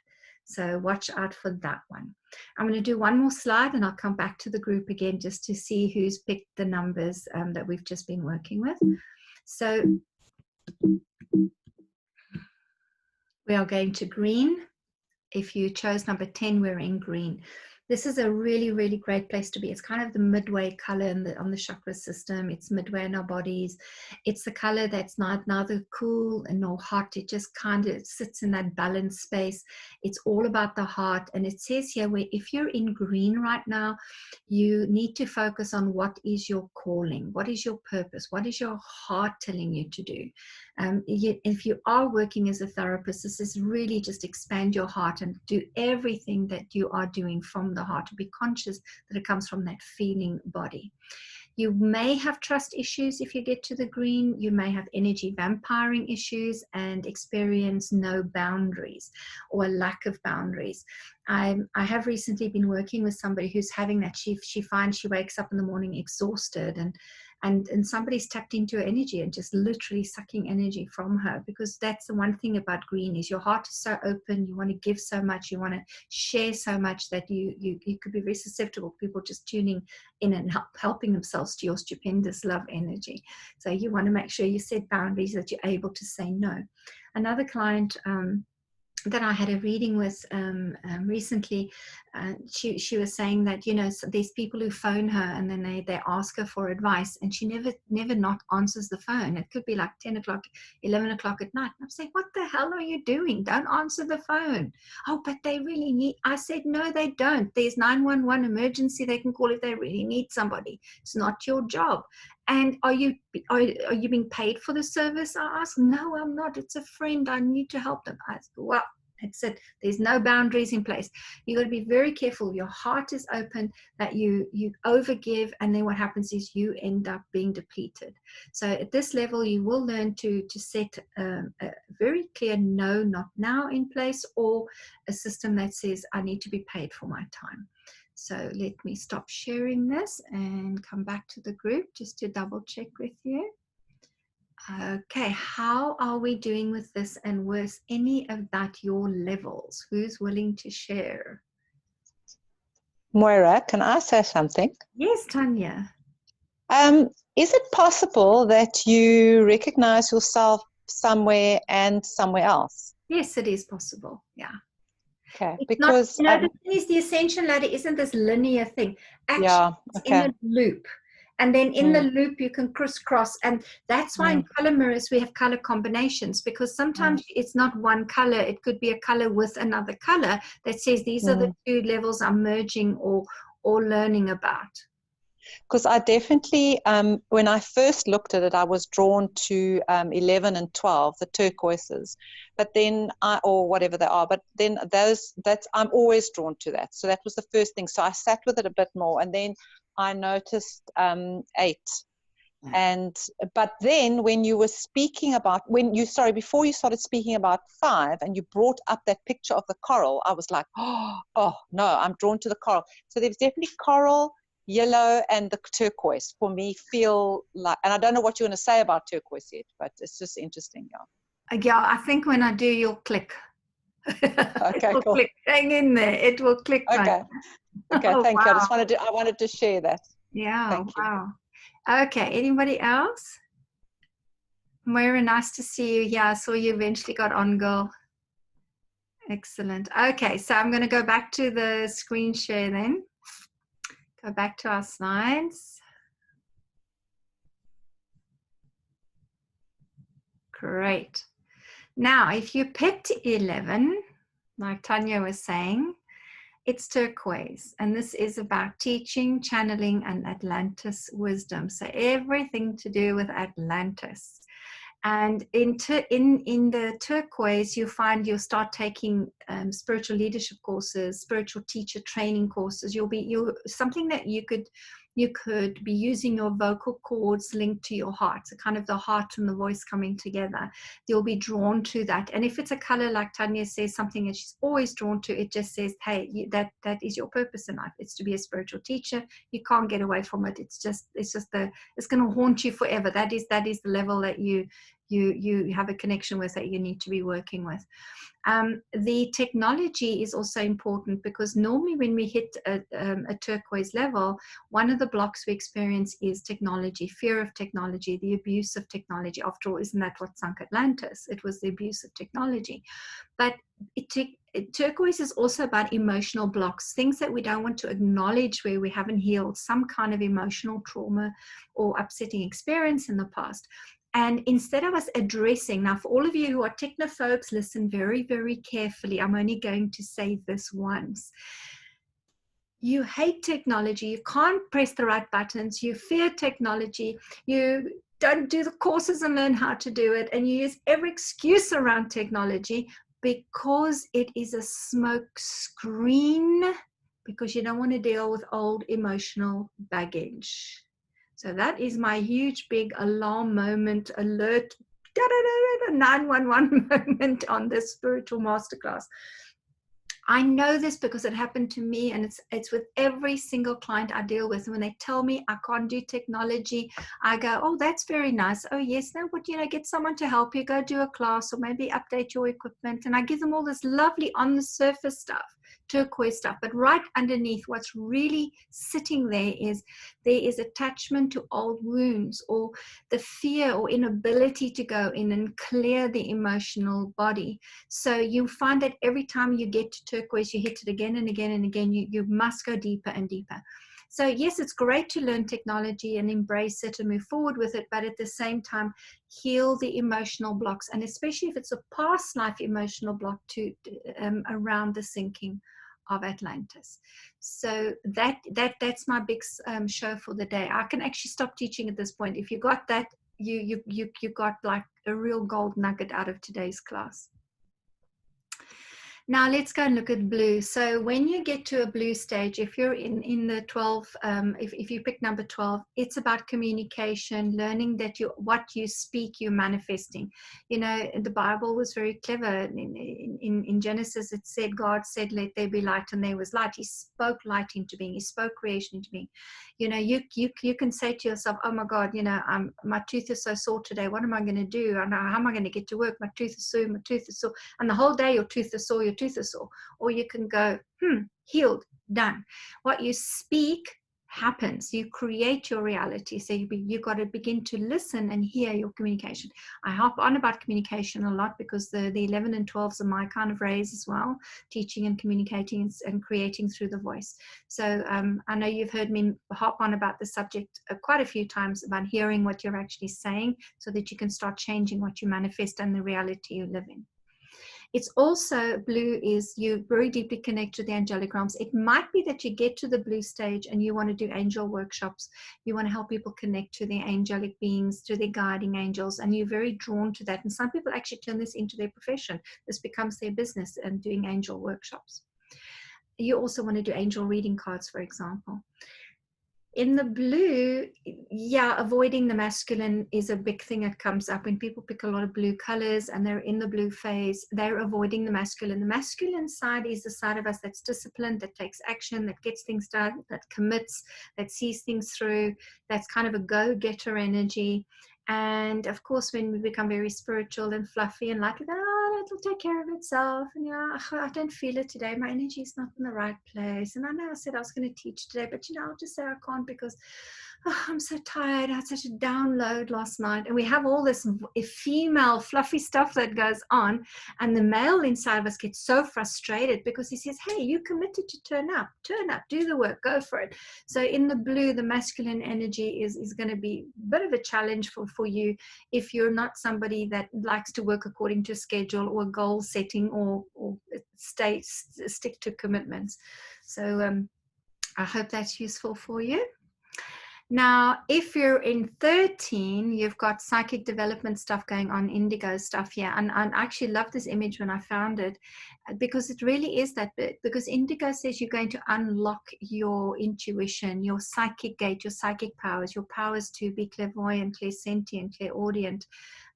So watch out for that one. I'm going to do one more slide and I'll come back to the group again just to see who's picked the numbers that we've just been working with. So we are going to green. If you chose number 10, we're in green. This is a really, really great place to be. It's kind of the midway color on the chakra system. It's midway in our bodies. It's the color that's neither cool nor hot. It just kind of sits in that balanced space. It's all about the heart. And it says here, where if you're in green right now, you need to focus on what is your calling, what is your purpose, what is your heart telling you to do. If you are working as a therapist, this is really just expand your heart and do everything that you are doing from the heart, to be conscious that it comes from that feeling body. You may have trust issues if you get to the green. You may have energy vampiring issues and experience no boundaries or a lack of boundaries. I have recently been working with somebody who's having that. She finds she wakes up in the morning exhausted, and somebody's tapped into her energy and just literally sucking energy from her, because that's the one thing about green is your heart is so open. You want to give so much, you want to share so much that you could be very susceptible to people just tuning in and helping themselves to your stupendous love energy. So you want to make sure you set boundaries, that you're able to say no. Another client that I had a reading with recently, she was saying that, you know, so there's people who phone her and then they ask her for advice, and she never not answers the phone. It could be like 10 o'clock, 11 o'clock at night. And I'm saying, what the hell are you doing? Don't answer the phone. Oh, but they really need. I said, no, they don't. There's 911 emergency. They can call if they really need somebody. It's not your job. And are you being paid for the service? I asked. No, I'm not. It's a friend. I need to help them. I said, well, that's it. There's no boundaries in place. You got to be very careful. Your heart is open, that you overgive, and then what happens is you end up being depleted. So at this level, you will learn to set a very clear no, not now in place, or a system that says I need to be paid for my time. So let me stop sharing this and come back to the group just to double check with you. Okay, how are we doing with this, and was any of that your levels? Who's willing to share? Moira, can I say something? Yes, Tanya. Is it possible that you recognize yourself somewhere and somewhere else? Yes, it is possible. Yeah. Okay, It's because not, the thing is, the ascension ladder isn't this linear thing. Actually, yeah, it's in a loop. And then in the loop, you can crisscross. And that's why in color mirrors, we have color combinations, because sometimes it's not one color. It could be a color with another color that says these are the two levels I'm merging or learning about. Because I definitely, when I first looked at it, I was drawn to 11 and 12, the turquoises, but then or whatever they are, but then I'm always drawn to that. So that was the first thing. So I sat with it a bit more, and then I noticed 8. But then when you were speaking about, before you started speaking about 5 and you brought up that picture of the coral, I was like, oh no, I'm drawn to the coral. So there's definitely coral, yellow, and the turquoise for me feel like, and I don't know what you're going to say about turquoise yet, but it's just interesting. Yeah, I think when I do, you'll click. Okay, cool. Click. Hang in there. It will click. Okay. Okay, thank you. I wanted to share that. Yeah. Thank you. Wow. Okay. Anybody else? Moira, nice to see you. Yeah, I saw you eventually got on, girl. Excellent. Okay, so I'm going to go back to the screen share then. Go back to our slides. Great. Now, if you picked 11, like Tanya was saying, it's turquoise, and this is about teaching, channeling, and Atlantis wisdom. So everything to do with Atlantis. And in the turquoise, you find you'll start taking spiritual leadership courses, spiritual teacher training courses. You'll something that you could be using your vocal cords linked to your heart, so kind of the heart and the voice coming together. You'll be drawn to that. And if it's a color, like Tanya says, something that she's always drawn to, it just says, hey, that is your purpose in life. It's to be a spiritual teacher. You can't get away from it. It's going to haunt you forever. That is the level that you have a connection with, that you need to be working with. The technology is also important, because normally when we hit a turquoise level, one of the blocks we experience is technology, fear of technology, the abuse of technology. After all, isn't that what sunk Atlantis? It was the abuse of technology. But turquoise is also about emotional blocks, things that we don't want to acknowledge, where we haven't healed some kind of emotional trauma or upsetting experience in the past. And instead of us addressing, now for all of you who are technophobes, listen very, very carefully. I'm only going to say this once. You hate technology, you can't press the right buttons, you fear technology, you don't do the courses and learn how to do it, and you use every excuse around technology because it is a smoke screen, because you don't want to deal with old emotional baggage. So that is my huge, big alarm moment, alert, 911 moment on this spiritual masterclass. I know this because it happened to me, and it's with every single client I deal with. And when they tell me I can't do technology, I go, oh, that's very nice. Oh, yes, no, but, get someone to help you, go do a class, or maybe update your equipment. And I give them all this lovely on the surface stuff, turquoise stuff. But right underneath, what's really sitting there is attachment to old wounds, or the fear or inability to go in and clear the emotional body. So you find that every time you get to turquoise, you hit it again and again and again. You must go deeper and deeper. So yes, it's great to learn technology and embrace it and move forward with it, but at the same time, heal the emotional blocks, and especially if it's a past life emotional block around the sinking of Atlantis. So that's my big show for the day. I can actually stop teaching at this point. If you got that, you got like a real gold nugget out of today's class. Now let's go and look at blue. So when you get to a blue stage, if you're in the 12, if you pick number 12, it's about communication, learning that what you speak, you're manifesting. The Bible was very clever. In Genesis, it said, God said, let there be light, and there was light. He spoke light into being. He spoke creation into being. You can say to yourself, oh my God, my tooth is so sore today. What am I going to do? How am I going to get to work? My tooth is sore, my tooth is sore. And the whole day your tooth is sore, your tooth is sore. Or you can go, healed, done. What you speak happens. You create your reality. So you got to begin to listen and hear your communication. I harp on about communication a lot because the 11 and 12s are my kind of rays as well, teaching and communicating and creating through the voice. So I know you've heard me harp on about the subject quite a few times, about hearing what you're actually saying so that you can start changing what you manifest and the reality you live in. It's also, blue is you very deeply connect to the angelic realms. It might be that you get to the blue stage and you want to do angel workshops. You want to help people connect to the angelic beings, to their guiding angels, and you're very drawn to that. And some people actually turn this into their profession. This becomes their business, and doing angel workshops. You also want to do angel reading cards, for example. In the blue, avoiding the masculine is a big thing that comes up when people pick a lot of blue colors and they're in the blue phase. They're avoiding the masculine. The masculine side is the side of us that's disciplined, that takes action, that gets things done, that commits, that sees things through. That's kind of a go-getter energy. And of course, when we become very spiritual and fluffy and like, it'll take care of itself. And I don't feel it today. My energy is not in the right place. And I know I said I was going to teach today, but I'll just say I can't because I'm so tired. I had such a download last night. And we have all this female fluffy stuff that goes on. And the male inside of us gets so frustrated because he says, hey, you committed to turn up, do the work, go for it. So in the blue, the masculine energy is going to be a bit of a challenge for you if you're not somebody that likes to work according to schedule or goal setting or stick to commitments. So I hope that's useful for you. Now, if you're in 13, you've got psychic development stuff going on, indigo stuff here. And I actually love this image when I found it because it really is that bit. Because indigo says you're going to unlock your intuition, your psychic gate, your psychic powers, your powers to be clairvoyant, clairsentient, clairaudient,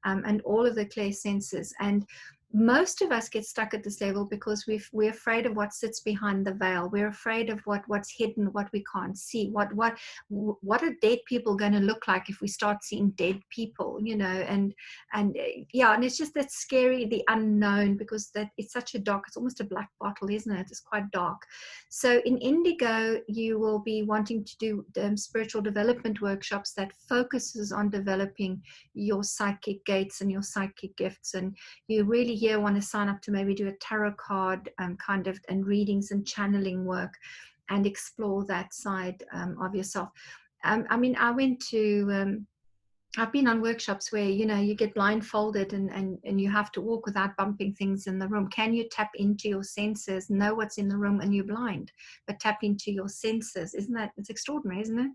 and all of the clair senses. And most of us get stuck at this level because we're afraid of what sits behind the veil. We're afraid of what's hidden, what we can't see. What are dead people going to look like if we start seeing dead people? You know, and yeah, and it's just that scary, the unknown, because that it's such a dark. It's almost a black bottle, isn't it? It's quite dark. So in Indigo, you will be wanting to do spiritual development workshops that focuses on developing your psychic gates and your psychic gifts, and you really here want to sign up to maybe do a tarot card kind of, and readings and channeling work, and explore that side of yourself. I mean, I went to I've been on workshops where, you know, you get blindfolded and you have to walk without bumping things in the room. Can you tap into your senses, know what's in the room, and you're blind, but tap into your senses? Isn't that, it's extraordinary, isn't it?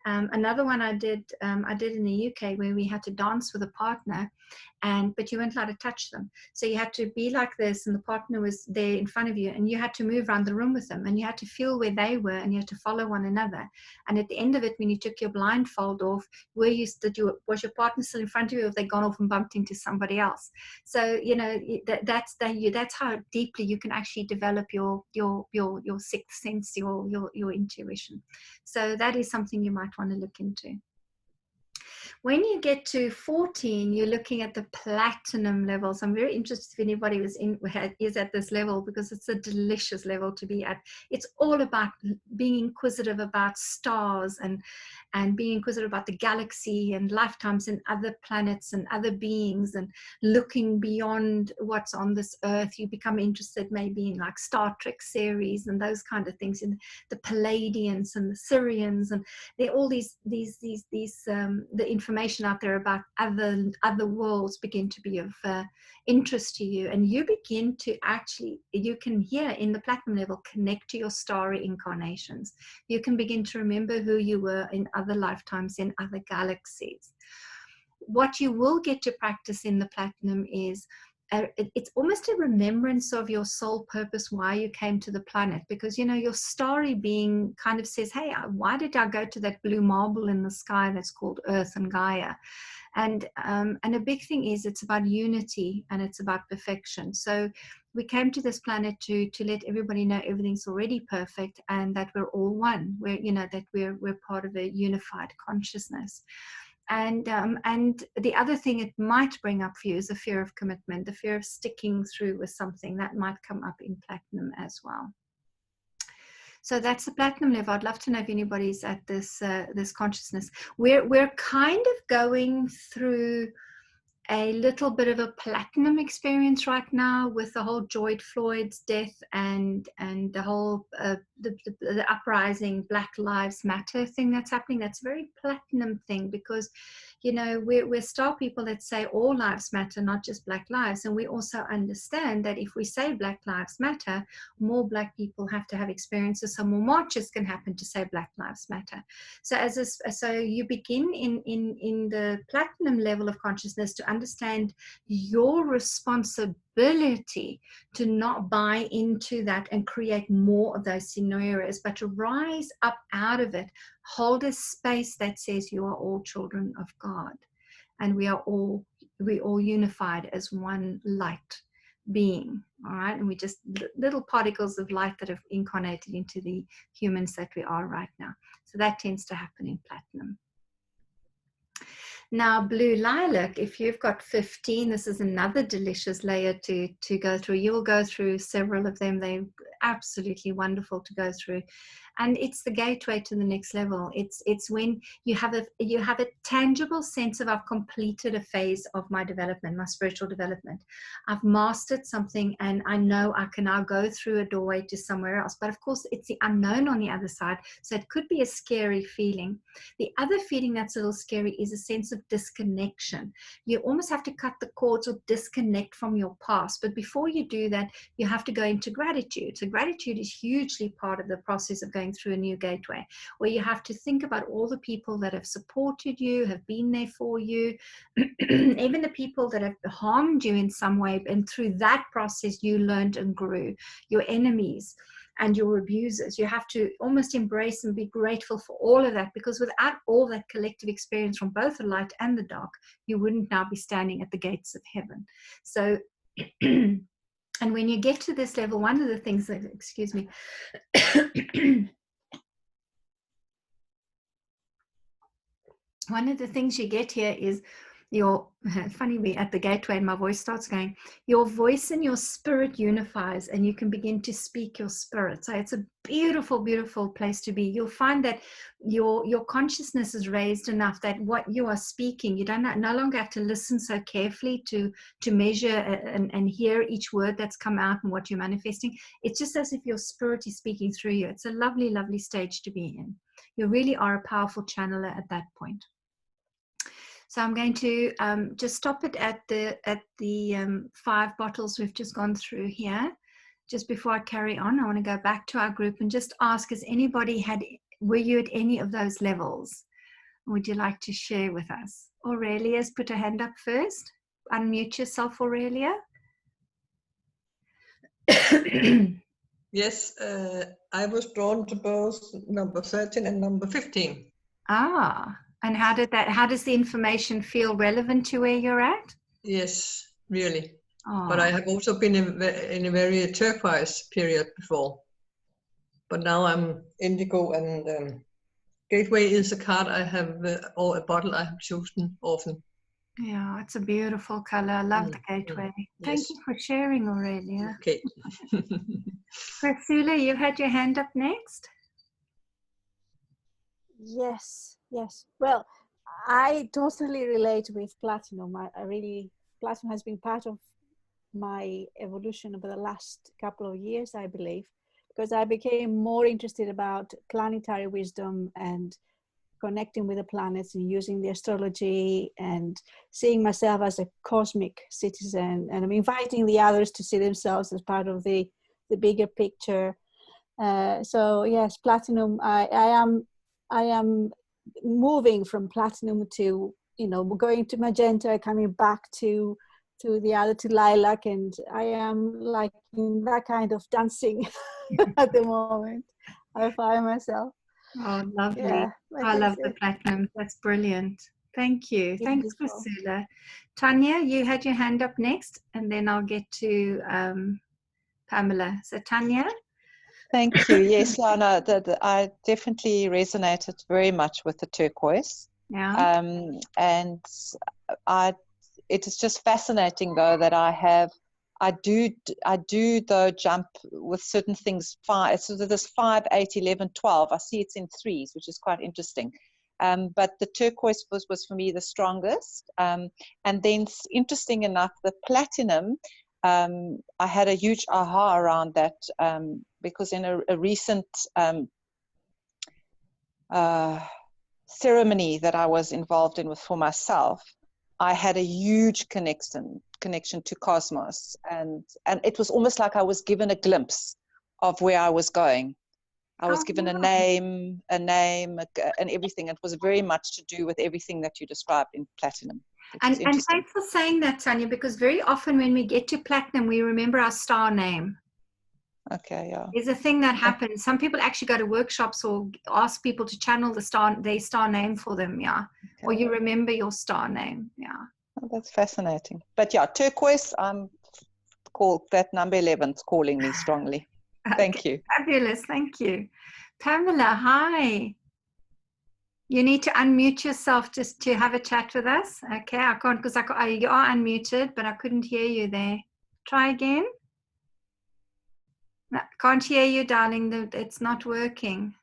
Another one I did in the UK, where we had to dance with a partner, but you weren't allowed to touch them. So you had to be like this, and the partner was there in front of you, and you had to move around the room with them, and you had to feel where they were, and you had to follow one another. And at the end of it, when you took your blindfold off, was your partner still in front of you, or have they gone off and bumped into somebody else? So, you know, that's how deeply you can actually develop your sixth sense, your intuition. So that is something you might want to look into. When you get to 14, you're looking at the platinum levels. I'm very interested if anybody is at this level, because it's a delicious level to be at. It's all about being inquisitive about stars and being inquisitive about the galaxy and lifetimes and other planets and other beings, and looking beyond what's on this earth. You become interested maybe in like Star Trek series and those kind of things, in the Palladians and the Syrians, and they're all the information out there about other worlds begin to be of interest to you, and you begin to actually, you can here in the platinum level connect to your starry incarnations. You can begin to remember who you were in other lifetimes, in other galaxies. What you will get to practice in the platinum is it's almost a remembrance of your soul purpose, why you came to the planet, because, you know, your starry being kind of says, hey, why did I go to that blue marble in the sky that's called Earth and Gaia? And a big thing is it's about unity and it's about perfection. So we came to this planet to let everybody know everything's already perfect, and that we're all one. We're, you know, that we're part of a unified consciousness. And the other thing it might bring up for you is the fear of commitment, the fear of sticking through with something. That might come up in platinum as well. So that's the platinum level. I'd love to know if anybody's at this this consciousness. We're kind of going through a little bit of a platinum experience right now with the whole George Floyd's death and the whole the uprising Black Lives Matter thing that's happening. That's a very platinum thing, because, you know, we're star people that say all lives matter, not just Black lives. And we also understand that if we say Black Lives Matter, more Black people have to have experiences, so more marches can happen to say Black Lives Matter. So so you begin in the platinum level of consciousness to understand your responsibility to not buy into that and create more of those scenarios, but to rise up out of it, hold a space that says you are all children of God, and we all unified as one light being. All right, and we just little particles of light that have incarnated into the humans that we are right now. So that tends to happen in platinum. Now, blue lilac, if you've got 15, this is another delicious layer to go through. You'll go through several of them. They're absolutely wonderful to go through. And it's the gateway to the next level. It's when you have a tangible sense of, I've completed a phase of my development, my spiritual development. I've mastered something, and I know I can now go through a doorway to somewhere else. But of course, it's the unknown on the other side. So it could be a scary feeling. The other feeling that's a little scary is a sense of disconnection. You almost have to cut the cords or disconnect from your past. But before you do that, you have to go into gratitude. So gratitude is hugely part of the process of going through a new gateway, where you have to think about all the people that have supported you, have been there for you, even the people that have harmed you in some way, and through that process you learned and grew. Your enemies and your abusers, you have to almost embrace and be grateful for all of that, because without all that collective experience from both the light and the dark, you wouldn't now be standing at the gates of heaven. So And when you get to this level, one of the things that, excuse me, one of the things you get here is your, funny, we at the gateway and my voice starts going, your voice and your spirit unifies and you can begin to speak your spirit. So it's a beautiful, beautiful place to be. You'll find that your consciousness is raised enough that what you are speaking, you no longer have to listen so carefully to measure and hear each word that's come out and what you're manifesting. It's just as if your spirit is speaking through you. It's a lovely, lovely stage to be in. You really are a powerful channeler at that point. So I'm going to just stop it at the 5 bottles we've just gone through here. Just before I carry on, I want to go back to our group and just ask, were you at any of those levels? Would you like to share with us? Aurelia's put her hand up first. Unmute yourself, Aurelia. Yes, I was drawn to both number 13 and number 15. Ah. And how does the information feel relevant to where you're at? Yes, really. Oh. But I have also been in a very turquoise period before. But now I'm indigo, and Gateway is a card I have, or a bottle I have chosen often. Yeah, it's a beautiful color. I love the Gateway. Thank you for sharing, Aurelia. Okay. Priscilla, you had your hand up next. Yes. Well, I totally relate with platinum. Platinum has been part of my evolution over the last couple of years, I believe, because I became more interested about planetary wisdom and connecting with the planets and using the astrology and seeing myself as a cosmic citizen. And I'm inviting the others to see themselves as part of the bigger picture. So yes, platinum, I am moving from platinum to, going to magenta, coming back to the other, to lilac, and I am like in that kind of dancing at the moment. I find myself. Oh, lovely. Yeah, I love the platinum. That's brilliant. Thank you. Thanks, Priscilla. Tanya, you had your hand up next, and then I'll get to Pamela. So Tanya? Thank you. Yes, Lana, I definitely resonated very much with the turquoise. Yeah. And it is just fascinating though that I do though jump with certain things. So there's 5, 8, 11, 12. I see it's in 3s, which is quite interesting. But the turquoise was for me the strongest. And then interesting enough, the platinum, I had a huge aha around that because in a recent ceremony that I was involved in for myself, I had a huge connection to cosmos, and it was almost like I was given a glimpse of where I was going. I was given a name, and everything. It was very much to do with everything that you described in platinum. And thanks for saying that, Tanya, because very often when we get to platinum, we remember our star name. Okay, yeah. There's a thing that happens. Some people actually go to workshops or ask people to channel their star name for them, yeah. Okay. Or you remember your star name, yeah. Oh, that's fascinating. But yeah, turquoise, I'm called that number 11 is calling me strongly. Thank you. Fabulous, thank you. Pamela, hi. You need to unmute yourself just to have a chat with us. Okay, I can't because you are unmuted, but I couldn't hear you there. Try again. No, can't hear you, darling. It's not working.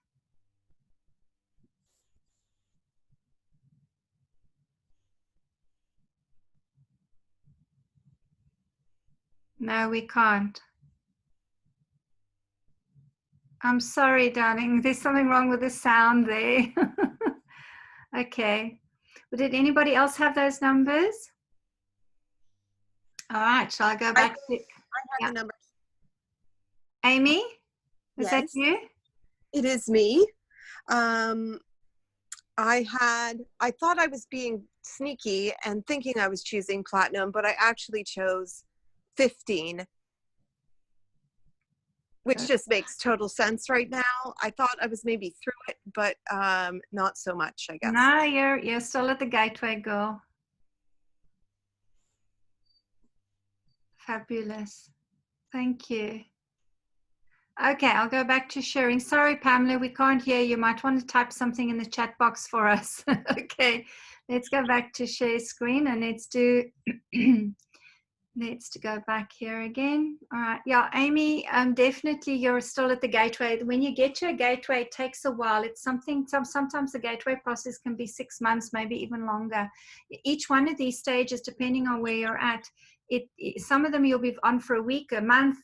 No, we can't. I'm sorry, darling. There's something wrong with the sound there. Okay. Well, did anybody else have those numbers? All right. Shall I go back to? I have the numbers. Amy, is Yes. that you? It is me. I thought I was being sneaky and thinking I was choosing platinum, but I actually chose 15, which just makes total sense right now. I thought I was maybe through it, but not so much, I guess. No, you're still at the gateway, girl. Fabulous. Thank you. Okay, I'll go back to sharing. Sorry, Pamela, we can't hear you. Might want to type something in the chat box for us. Okay, let's go back to share screen and let's do, let's go back here again. All right, yeah, Amy, definitely you're still at the gateway. When you get to a gateway, it takes a while. It's something, sometimes the gateway process can be 6 months, maybe even longer. Each one of these stages, depending on where you're at, some of them you'll be on for a week, a month,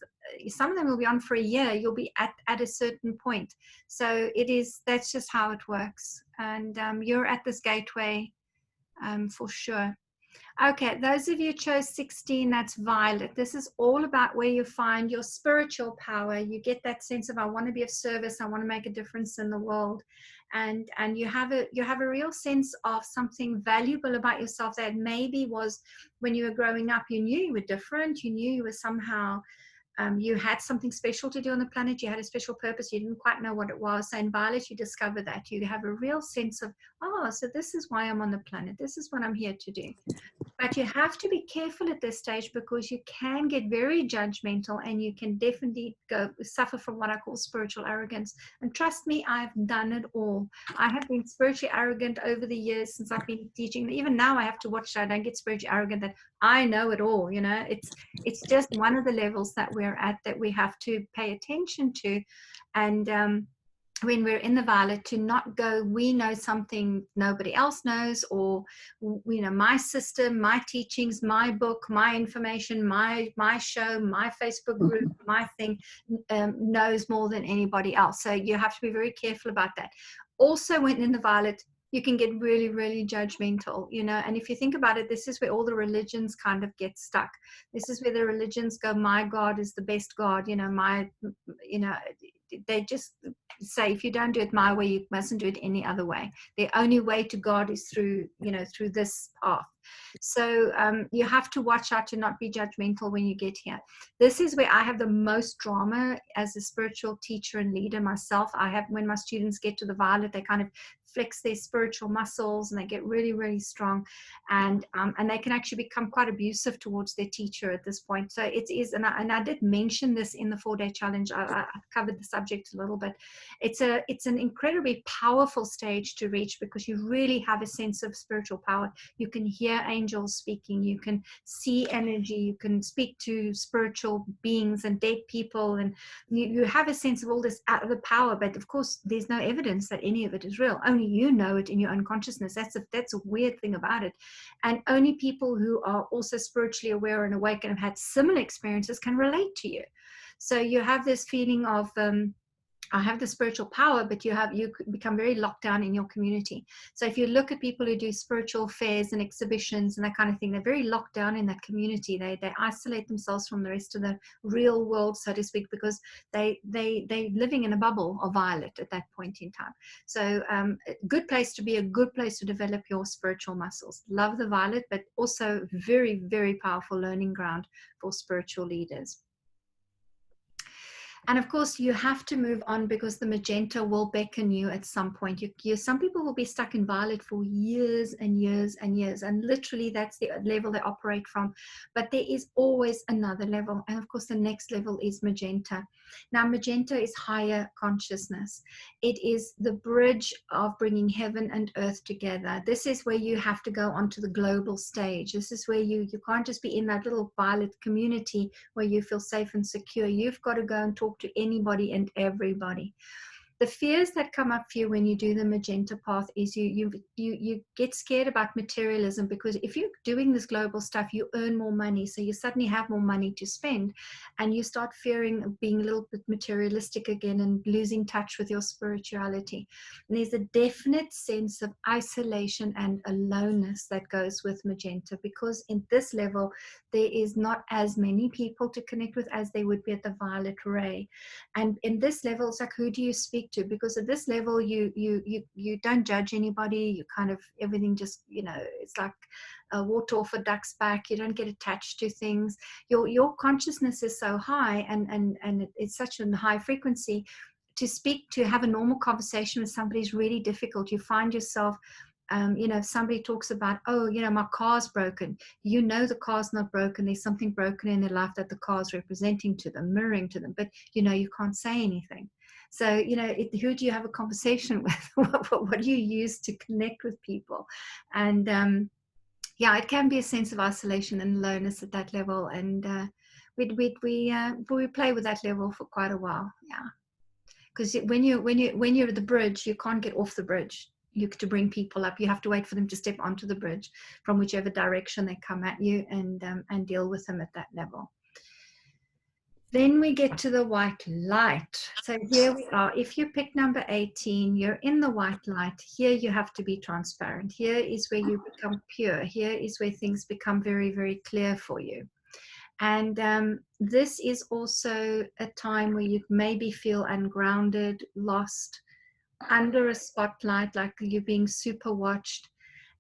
some of them will be on for a year. You'll be at a certain point. So that's just how it works. And you're at this gateway for sure. Okay, those of you who chose 16, that's Violet. This is all about where you find your spiritual power. You get that sense of, I want to be of service, I want to make a difference in the world. And you have a real sense of something valuable about yourself that maybe was when you were growing up, you knew you were different, you knew you were somehow, you had something special to do on the planet, you had a special purpose, you didn't quite know what it was. So in Violet, you discover that. You have a real sense of, oh, so this is why I'm on the planet. This is what I'm here to do. But you have to be careful at this stage because you can get very judgmental and you can definitely suffer from what I call spiritual arrogance. And trust me, I've done it all. I have been spiritually arrogant over the years since I've been teaching. Even now I have to watch so I don't get spiritually arrogant that I know it all. You know, it's just one of the levels that we're at that we have to pay attention to. And when we're in the Violet, to not go, we know something nobody else knows, or, you know, my system, my teachings, my book, my information, my show, my Facebook group, my thing knows more than anybody else. So you have to be very careful about that. Also, when in the Violet, you can get really, really judgmental, you know, and if you think about it, this is where all the religions kind of get stuck. This is where the religions go, my God is the best God, you know, they just say, if you don't do it my way, you mustn't do it any other way. The only way to God is through, you know, through this path. So you have to watch out to not be judgmental when you get here. This is where I have the most drama as a spiritual teacher and leader myself. I have, when my students get to the Violet, they kind of flex their spiritual muscles and they get really, really strong, and they can actually become quite abusive towards their teacher at this point. So it is, and I did mention this in the 4-day challenge. I covered the subject a little bit. It's an incredibly powerful stage to reach because you really have a sense of spiritual power. You can hear angels speaking, you can see energy, you can speak to spiritual beings and dead people, and you have a sense of all this other power. But of course, there's no evidence that any of it is real. Only you know it in your unconsciousness. That's a weird thing about it. And only people who are also spiritually aware and awake and have had similar experiences can relate to you. So you have this feeling of I have the spiritual power, but you become very locked down in your community. So if you look at people who do spiritual fairs and exhibitions and that kind of thing, they're very locked down in that community. They isolate themselves from the rest of the real world, so to speak, because they're living in a bubble of Violet at that point in time. So a good place to be, a good place to develop your spiritual muscles. Love the Violet, but also very, very powerful learning ground for spiritual leaders. And of course, you have to move on because the Magenta will beckon you at some point. Some people will be stuck in Violet for years and years and years. And literally, that's the level they operate from. But there is always another level. And of course, the next level is Magenta. Now, Magenta is higher consciousness. It is the bridge of bringing heaven and earth together. This is where you have to go onto the global stage. This is where you can't just be in that little Violet community where you feel safe and secure. You've got to go and talk to anybody and everybody. The fears that come up for you when you do the Magenta path is you get scared about materialism, because if you're doing this global stuff, you earn more money. So you suddenly have more money to spend, and you start fearing of being a little bit materialistic again and losing touch with your spirituality. And there's a definite sense of isolation and aloneness that goes with Magenta, because in this level, there is not as many people to connect with as they would be at the Violet Ray. And in this level, it's like, who do you speak to? Because at this level, you don't judge anybody. You kind of, everything just, it's like water off a duck's back. You don't get attached to things. Your consciousness is so high, and it's such a high frequency. To have a normal conversation with somebody is really difficult. You find yourself You know, if somebody talks about, oh, you know, my car's broken, you know, the car's not broken. There's something broken in their life that the car's representing to them, mirroring to them, but you know, you can't say anything. So, you know, who do you have a conversation with? What do you use to connect with people? And yeah, it can be a sense of isolation and loneliness at that level. And we play with that level for quite a while. Yeah, because when you're at the bridge, you can't get off the bridge. To bring people up, you have to wait for them to step onto the bridge from whichever direction they come at you, and deal with them at that level. Then we get to the white light. So here we are. If you pick number 18, you're in the white light. Here you have to be transparent. Here is where you become pure. Here is where things become very, very clear for you. And this is also a time where you maybe feel ungrounded, lost, under a spotlight, like you're being super watched,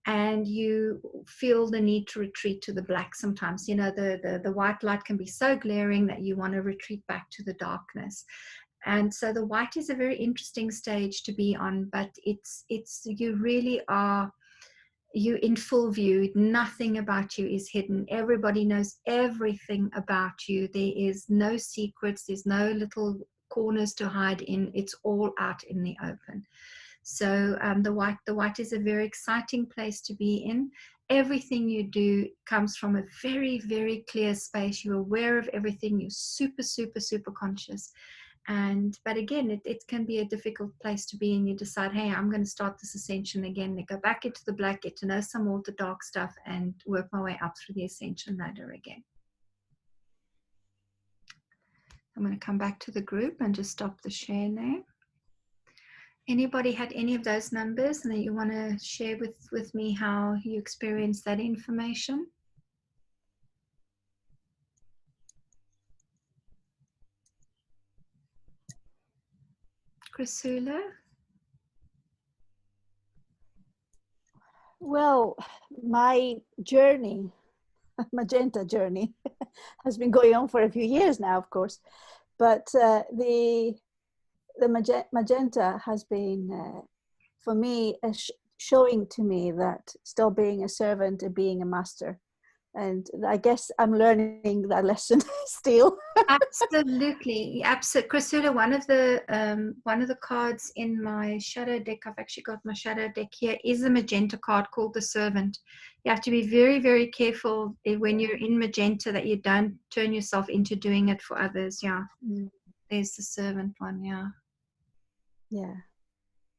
and you feel the need to retreat to the black sometimes. You know, the white light can be so glaring that you want to retreat back to the darkness. And so the white is a very interesting stage to be on, but it's you really are, you in full view. Nothing about you is hidden. Everybody knows everything about you. There is no secrets. There's no little corners to hide in. It's all out in the open. So the white is a very exciting place to be in. Everything you do comes from a very, very clear space. You're aware of everything. You're super, super, super conscious. But again, it can be a difficult place to be in. You decide, hey, I'm going to start this ascension again. Then go back into the black, get to know some more of the dark stuff, and work my way up through the ascension ladder again. I'm going to come back to the group and just stop the share there. Anybody had any of those numbers and that you want to share with me how you experienced that information? Chrysula? Well, my journey, magenta journey, has been going on for a few years now, of course, but the magenta has been, for me, showing to me that stop being a servant and being a master. And I guess I'm learning that lesson still. Absolutely, absolutely. Chrysula, one of the cards in my shadow deck, I've actually got my shadow deck here, is a magenta card called the Servant. You have to be very, very careful when you're in magenta that you don't turn yourself into doing it for others. Yeah, there's the Servant one. Yeah. Yeah.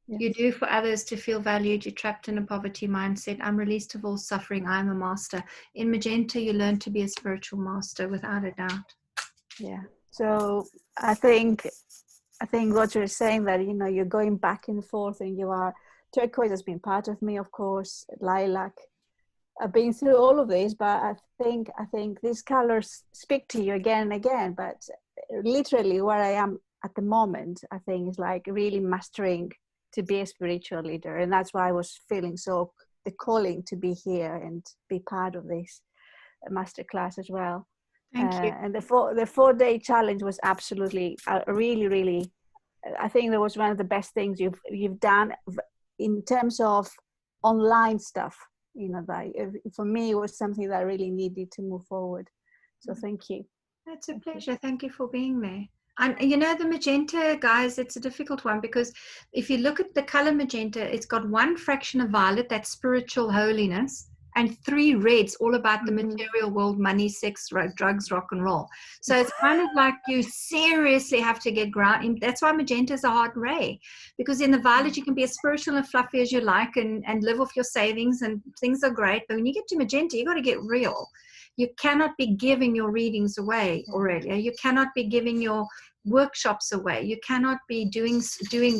Yes. You do for others to feel valued. You're trapped in a poverty mindset. I'm released of all suffering. I'm a master. In magenta, you learn to be a spiritual master without a doubt. Yeah. So I think Roger is saying that, you know, you're going back and forth, and you are, turquoise has been part of me, of course, lilac. I've been through all of this, but I think these colors speak to you again and again. But literally where I am at the moment, I think, is like really mastering to be a spiritual leader. And that's why I was feeling so the calling to be here and be part of this masterclass as well. Thank you. And the 4-day challenge was absolutely really, really, I think that was one of the best things you've done in terms of online stuff. You know, that for me, it was something that I really needed to move forward. So thank you. That's a pleasure. Thank you for being there. And you know, the magenta, guys, it's a difficult one, because if you look at the color magenta, it's got 1 fraction of violet, that's spiritual holiness, and 3 reds, all about the material world, money, sex, drugs, rock and roll. So it's kind of like you seriously have to get grounded. That's why magenta is a hard ray, because in the violet you can be as spiritual and fluffy as you like and live off your savings and things are great. But when you get to magenta, you got to get real. You cannot be giving your readings away, Aurelia. You cannot be giving your workshops away. You cannot be doing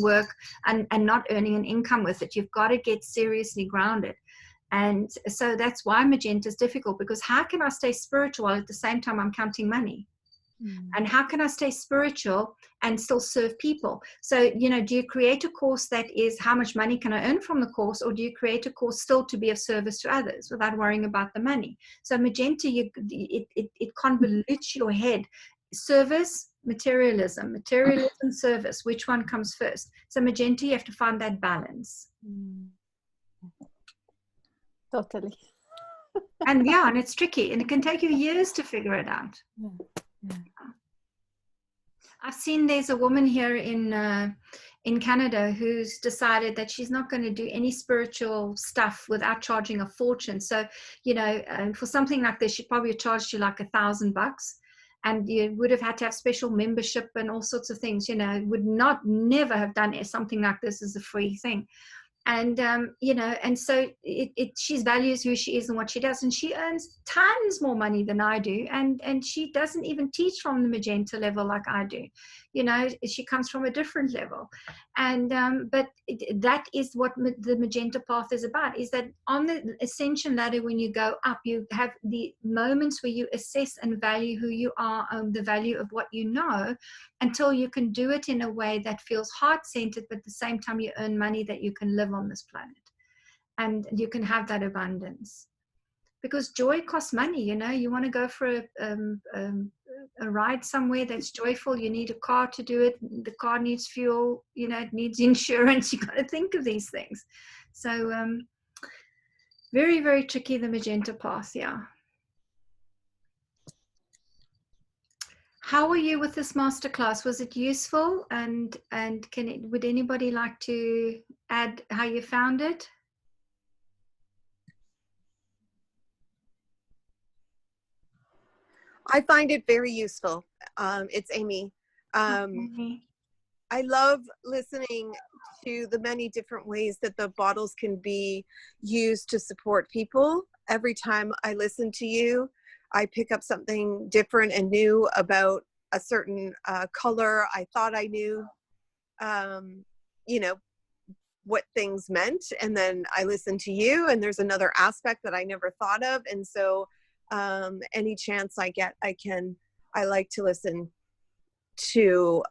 work and not earning an income with it. You've got to get seriously grounded. And so that's why magenta is difficult, because how can I stay spiritual at the same time I'm counting money? And how can I stay spiritual and still serve people? So, you know, do you create a course that is how much money can I earn from the course, or do you create a course still to be of service to others without worrying about the money? So magenta, it convolutes your head. Service, materialism, service, which one comes first? So magenta, you have to find that balance. Totally. And yeah, and it's tricky, and it can take you years to figure it out. Yeah. Yeah. I've seen there's a woman here in Canada who's decided that she's not going to do any spiritual stuff without charging a fortune. So, you know, for something like this, she'd probably charged you like $1,000, and you would have had to have special membership and all sorts of things. You know, would never have done something like this as a free thing. And you know, and so she values who she is and what she does, and she earns tons more money than I do, and she doesn't even teach from the magenta level like I do. You know, she comes from a different level, and but that is what the magenta path is about, is that on the ascension ladder, when you go up, you have the moments where you assess and value who you are, the value of what you know, until you can do it in a way that feels heart-centered, but at the same time you earn money that you can live on this planet, and you can have that abundance. Because joy costs money. You know, you want to go for a ride somewhere that's joyful, you need a car to do it. The car needs fuel, you know, it needs insurance. You got to think of these things. So very, very tricky, the magenta path. Yeah. How were you with this masterclass? Was it useful? And would anybody like to add how you found it? I find it very useful. It's Amy. I love listening to the many different ways that the bottles can be used to support people. Every time I listen to you, I pick up something different and new about a certain color. I thought I knew, you know, what things meant. And then I listen to you, and there's another aspect that I never thought of. And so any chance I get, I like to listen to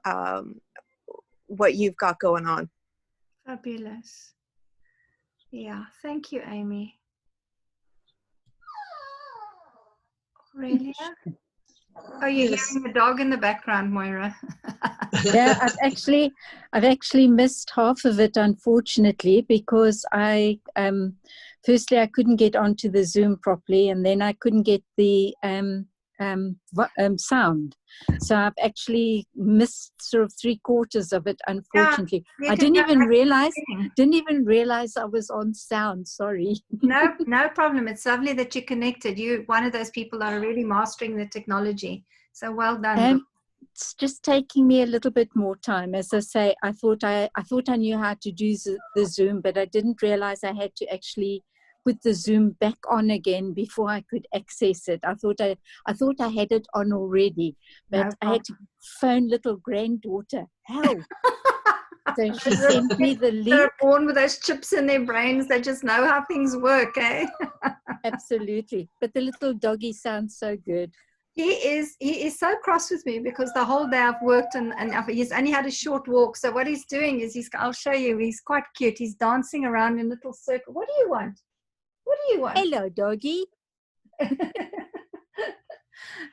what you've got going on. Fabulous. Yeah, thank you, Amy. Aurelia? Are you hearing the dog in the background, Moira? Yeah, I've actually missed half of it, unfortunately, because firstly I couldn't get onto the Zoom properly, and then I couldn't get the sound. So I've actually missed sort of 3/4 of it, unfortunately. Yeah, I didn't even realize I was on sound. Sorry. No problem. It's lovely that you connected. You're one of those people that are really mastering the technology. So well done. It's just taking me a little bit more time. As I say, I thought I knew how to do the Zoom, but I didn't realize I had to actually put the Zoom back on again before I could access it. I thought I had it on already, but I had to phone little granddaughter. Help! So she sent me the link. They're born with those chips in their brains. They just know how things work, eh? Absolutely. But the little doggy sounds so good. He is so cross with me because the whole day I've worked and he's only had a short walk. So what he's doing is I'll show you, he's quite cute. He's dancing around in a little circle. What do you want? What do you want? Hello, doggy.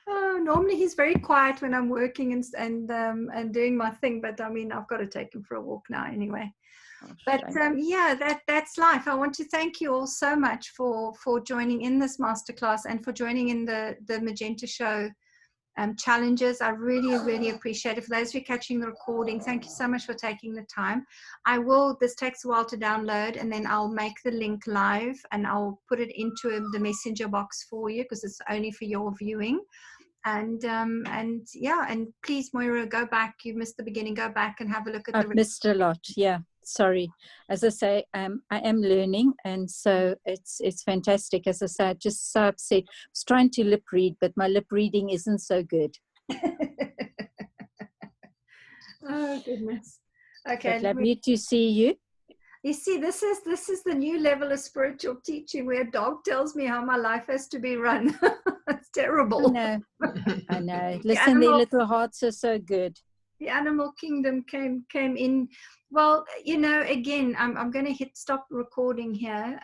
Oh, normally he's very quiet when I'm working and doing my thing, but I mean, I've got to take him for a walk now anyway. But yeah, that's life. I want to thank you all so much for joining in this masterclass and for joining in the Magenta Show challenges. I really, really appreciate it. For those of you catching the recording, thank you so much for taking the time. This takes a while to download, and then I'll make the link live and I'll put it into the messenger box for you because it's only for your viewing. And yeah, and please, Moira, go back. You missed the beginning. Go back and have a look at I've missed a lot. Yeah, sorry. As I say, I am learning, and so it's fantastic. As I say, I'm just so upset. I was trying to lip read, but my lip reading isn't so good. Oh goodness. Okay. Lovely to see you. You see, this is the new level of spiritual teaching where a dog tells me how my life has to be run. It's terrible. I know. Listen, their little hearts are so good. The animal kingdom came in. Well, you know, again, I'm going to hit stop recording here